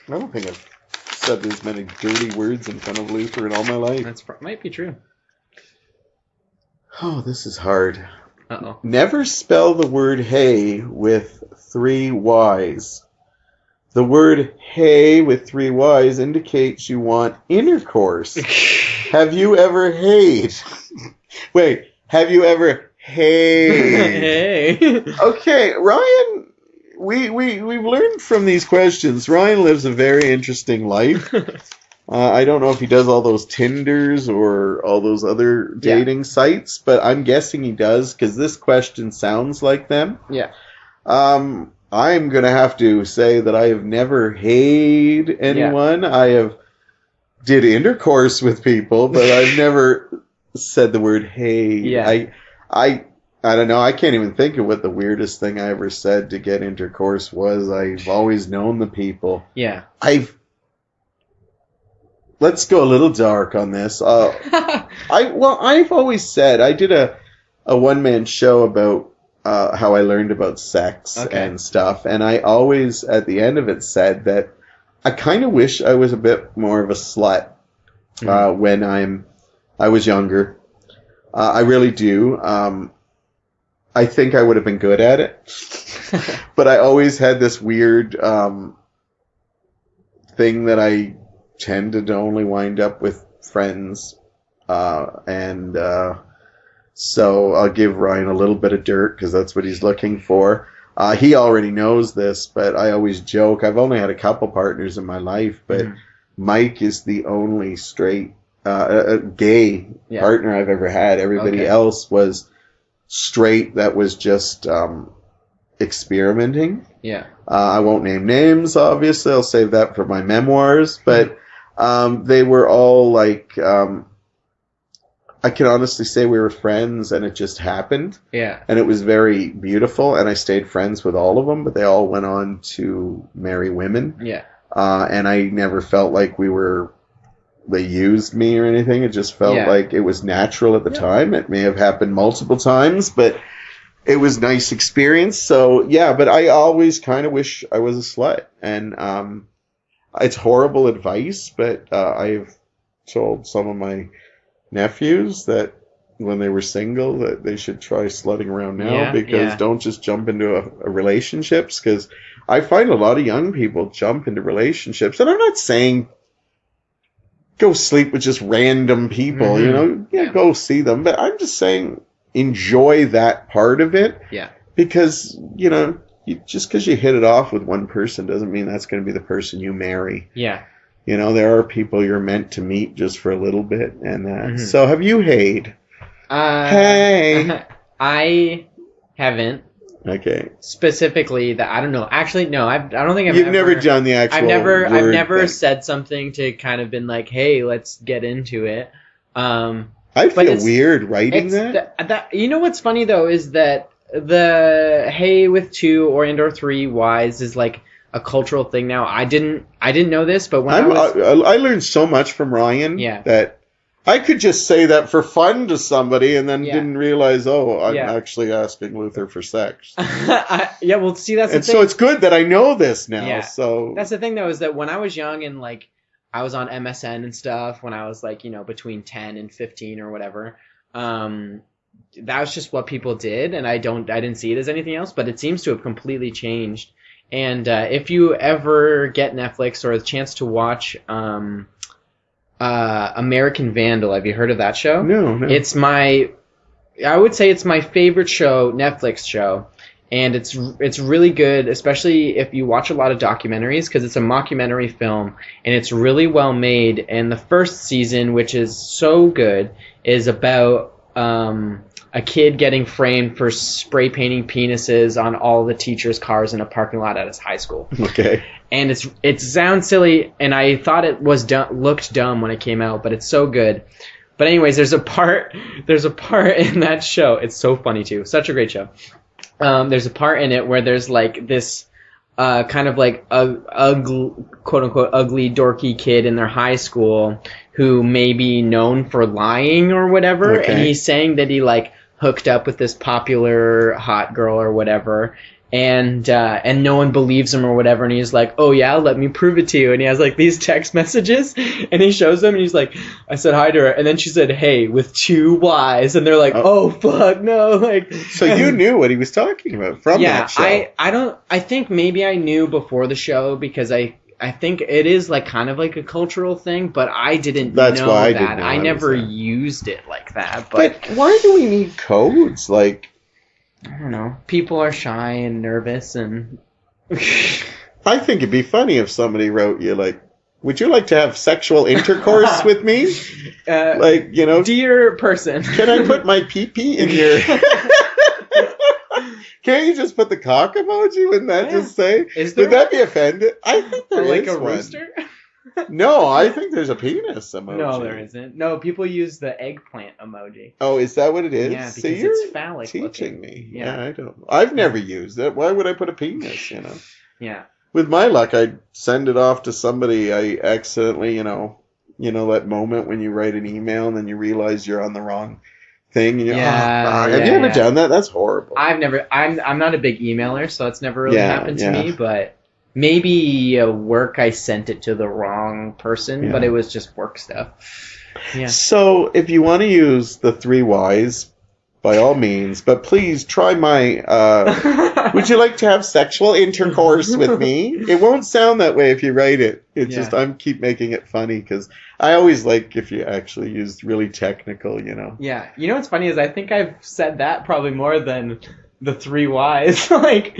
I don't think I've said as many dirty words in front of Luther in all my life. That might be true. Oh, this is hard. Uh-oh. Never spell the word hey with 3 Y's. The word hey with 3 Y's indicates you want intercourse. Have you ever hayed? Wait, have you ever hayed? Hey. Okay, Ryan, we've learned from these questions. Ryan lives a very interesting life. I don't know if he does all those Tinders or all those other dating sites, but I'm guessing he does because this question sounds like them. Yeah. I'm going to have to say that I have never hayed anyone. I have did intercourse with people, but I've never said the word hey. Yeah. I don't know. I can't even think of what the weirdest thing I ever said to get intercourse was. I've always known the people. Yeah. Let's go a little dark on this. I've always said, I did a one-man show about how I learned about sex and stuff, and I always, at the end of it, said that I kind of wish I was a bit more of a slut when I was younger. I really do. I think I would have been good at it. But I always had this weird thing that I tended to only wind up with friends. So I'll give Ryan a little bit of dirt because that's what he's looking for. He already knows this, but I always joke. I've only had a couple partners in my life, but Mike is the only straight, gay partner I've ever had. Everybody else was straight that was just experimenting. Yeah. I won't name names, obviously. I'll save that for my memoirs. But they were all like... I can honestly say we were friends, and it just happened. Yeah. And it was very beautiful, and I stayed friends with all of them, but they all went on to marry women. Yeah. And I never felt like they used me or anything. It just felt like it was natural at the time. It may have happened multiple times, but it was a nice experience. So, yeah, but I always kind of wish I was a slut. And it's horrible advice, but I've told some of my nephews that when they were single that they should try slutting around now because don't just jump into a relationships, because I find a lot of young people jump into relationships, and I'm not saying go sleep with just random people, go see them, but I'm just saying enjoy that part of it, because just because you hit it off with one person doesn't mean that's going to be the person you marry. There are people you're meant to meet just for a little bit. And so have you Hayed? Hey! I haven't. Okay. Specifically, I don't know. Actually, no, I don't think You've never done the actual I've never said something to kind of been like, hey, let's get into it. I feel weird writing that. You know what's funny, though, is that the hey with 2 or 3 Ys is like a cultural thing now. I didn't know this, but when I learned so much from Ryan that I could just say that for fun to somebody and then didn't realize, I'm actually asking Luther for sex. Well, see, that's the thing. So it's good that I know this now. So that's the thing, though, is that when I was young and like I was on MSN and stuff when I was like, between 10 and 15 or whatever, that was just what people did, and I didn't see it as anything else, but it seems to have completely changed. And if you ever get Netflix or a chance to watch American Vandal, have you heard of that show? No. I would say it's my favorite Netflix show, and it's really good, especially if you watch a lot of documentaries, because it's a mockumentary film, and it's really well made. And the first season, which is so good, is about a kid getting framed for spray painting penises on all the teachers' cars in a parking lot at his high school. Okay. And it sounds silly, and I thought it looked dumb when it came out, but it's so good. But anyways, there's a part in that show. It's so funny too. Such a great show. There's a part in it where there's like this kind of like ugly, quote unquote ugly dorky kid in their high school who may be known for lying or whatever, and he's saying that he like hooked up with this popular hot girl or whatever, and no one believes him or whatever, and he's like, oh yeah, let me prove it to you, and he has like these text messages, and he shows them, and he's like, I said hi to her, and then she said hey with 2 Ys, and they're like, oh fuck no, like. So you knew what he was talking about from that show. I think maybe I knew before the show, because I think it is like kind of like a cultural thing, but I didn't know that. I never used it like that. But why do we need codes? Like, I don't know. People are shy and nervous, and I think it'd be funny if somebody wrote you like, would you like to have sexual intercourse with me? Dear person. Can I put my pee-pee in your... Can't you just put the cock emoji? Wouldn't that just say? Would that be offended? I think there is like a one. rooster? No, I think there's a penis emoji. No, there isn't. No, people use the eggplant emoji. Oh, is that what it is? Yeah, because it's phallic teaching looking. Me. Yeah, I don't. I've never used it. Why would I put a penis? Yeah. With my luck, I'd send it off to somebody I accidentally, that moment when you write an email and then you realize you're on the wrong thing. And have you ever done that? That's horrible. I've never. I'm not a big emailer, so it's never really happened to me. But maybe work, I sent it to the wrong person, but it was just work stuff. Yeah. So if you want to use the 3 Ys, by all means, but please try my, would you like to have sexual intercourse with me? It won't sound that way if you write it. It's just, I keep making it funny because I always like if you actually use really technical, you know. Yeah. You know what's funny is I think I've said that probably more than the 3 Ys. like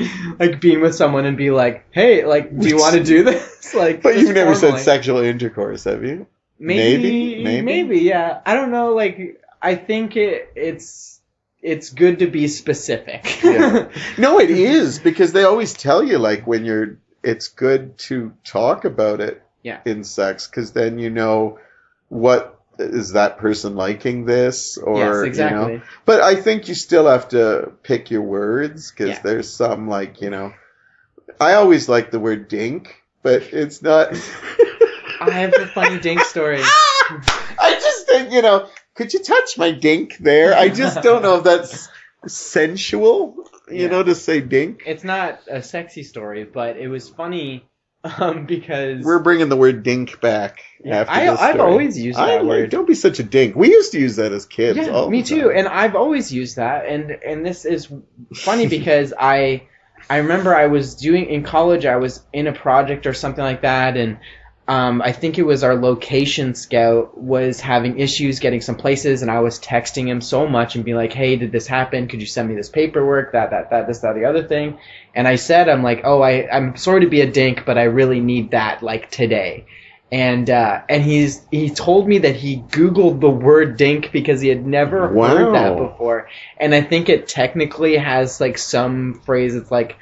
being with someone and be like, hey, like, do you want to do this? Like, but you've never formally. said sexual intercourse, have you? Maybe, yeah. I don't know, like, I think it's good to be specific. Yeah. No, it is, because they always tell you, like, when it's good to talk about it in sex, because then you know what is that person liking this, or, yes, exactly. you know. But I think you still have to pick your words, because there's some, like, you know, I always like the word dink, but it's not... I have a funny dink story. I just think, you know, could you touch my dink there? I just don't know if that's sensual, you know, to say dink. It's not a sexy story, but it was funny because... We're bringing the word dink back after this story. I've always used that word. Don't be such a dink. We used to use that as kids. Yeah, me too. And I've always used that. And this is funny because I remember I was in college, I was in a project or something like that, and I think it was our location scout was having issues getting some places, and I was texting him so much and being like, hey, did this happen? Could you send me this paperwork? This, that, the other thing. And I said, I'm like, oh, I'm sorry to be a dink, but I really need that, like, today. And he told me that he Googled the word dink because he had never heard that before. And I think it technically has, like, some phrase that's like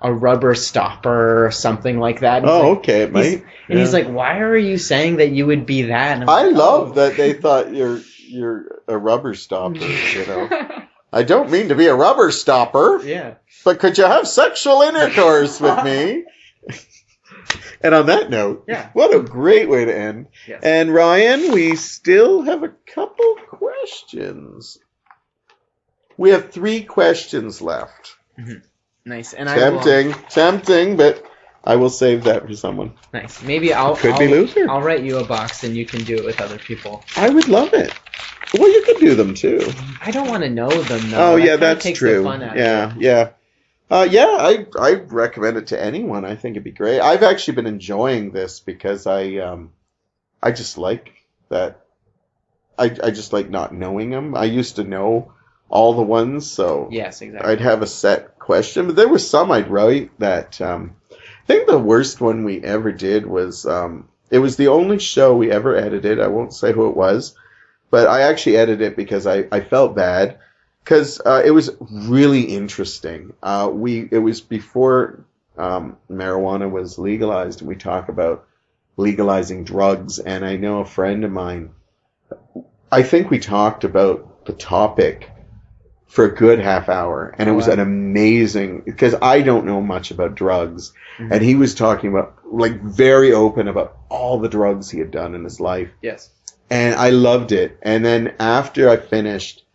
a rubber stopper or something like that. And okay, mate. And he's like, why are you saying that you would be that? And I love that they thought you're a rubber stopper, you know. I don't mean to be a rubber stopper. Yeah. But could you have sexual intercourse with me? And on that note, what a great way to end. Yes. And Ryan, we still have a couple questions. We have 3 questions left. Mm-hmm. Nice. And tempting, but I will save that for someone. Nice. Maybe I'll be Luther. I'll write you a box and you can do it with other people. I would love it. Well, you could do them too. I don't want to know them though. Oh yeah, that's true. The fun out of it. I recommend it to anyone. I think it'd be great. I've actually been enjoying this because I just like that. I just like not knowing them. I used to know all the ones, so yes, exactly. I'd have a set question, but there were some I'd write that. I think the worst one we ever did was it was the only show we ever edited. I won't say who it was, but I actually edited it because I felt bad because it was really interesting. It was before marijuana was legalized, and we talk about legalizing drugs. And I know a friend of mine. I think we talked about the topic for a good half hour, and it was an amazing, because I don't know much about drugs, and he was talking about, like, very open about all the drugs he had done in his life. Yes. And I loved it. And then after I finished,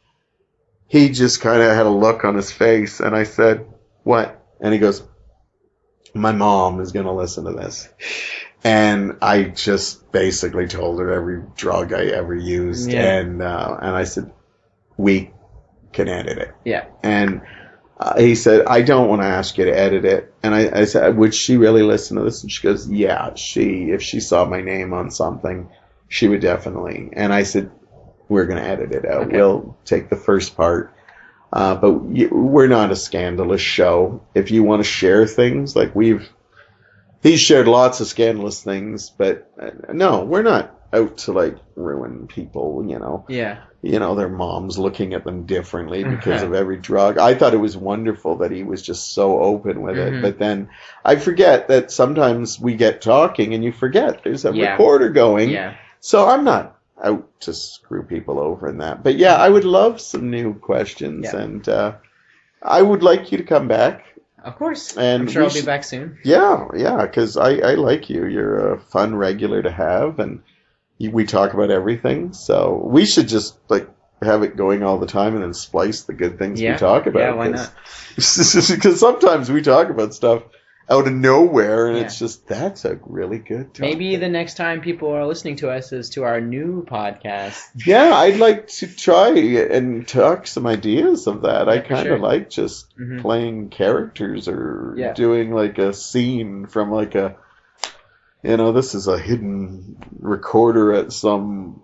he just kind of had a look on his face, and I said, what? And he goes, my mom is going to listen to this. And I just basically told her every drug I ever used, and I said, we can edit it. Yeah. And he said, I don't want to ask you to edit it. And I said, would she really listen to this? And she goes, yeah, if she saw my name on something, she would definitely. And I said, we're going to edit it out. Okay. We'll take the first part. But we're not a scandalous show. If you want to share things, like he's shared lots of scandalous things, but no, we're not out to, like, ruin people, you know. Yeah. You know, their moms looking at them differently because of every drug. I thought it was wonderful that he was just so open with it. But then I forget that sometimes we get talking and you forget there's a recorder going. Yeah. So I'm not out to screw people over in that. But yeah, I would love some new questions. Yeah. And I would like you to come back. Of course. And I'm sure I'll be back soon. Yeah, because I like you. You're a fun regular to have, and we talk about everything, so we should just, like, have it going all the time and then splice the good things we talk about. Yeah, why not? Because sometimes we talk about stuff out of nowhere, and Yeah. it's just, that's a really good topic. Maybe the next time people are listening to us is to our new podcast. Yeah, I'd like to try and talk some ideas of that. I Yeah, for kind sure. of like just Mhm. playing characters or Yeah. doing like a scene from like a, this is a hidden recorder at some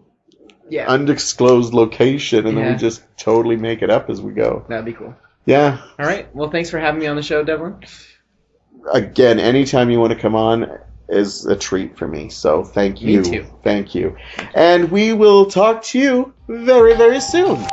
Yeah, undisclosed location, and then Yeah. we just totally make it up as we go. that'd be cool. Yeah. All right. Well, thanks for having me on the show, Devlin. Again, anytime you want to come on is a treat for me. So thank Me you. too. Thank you. And we will talk to you very, very soon.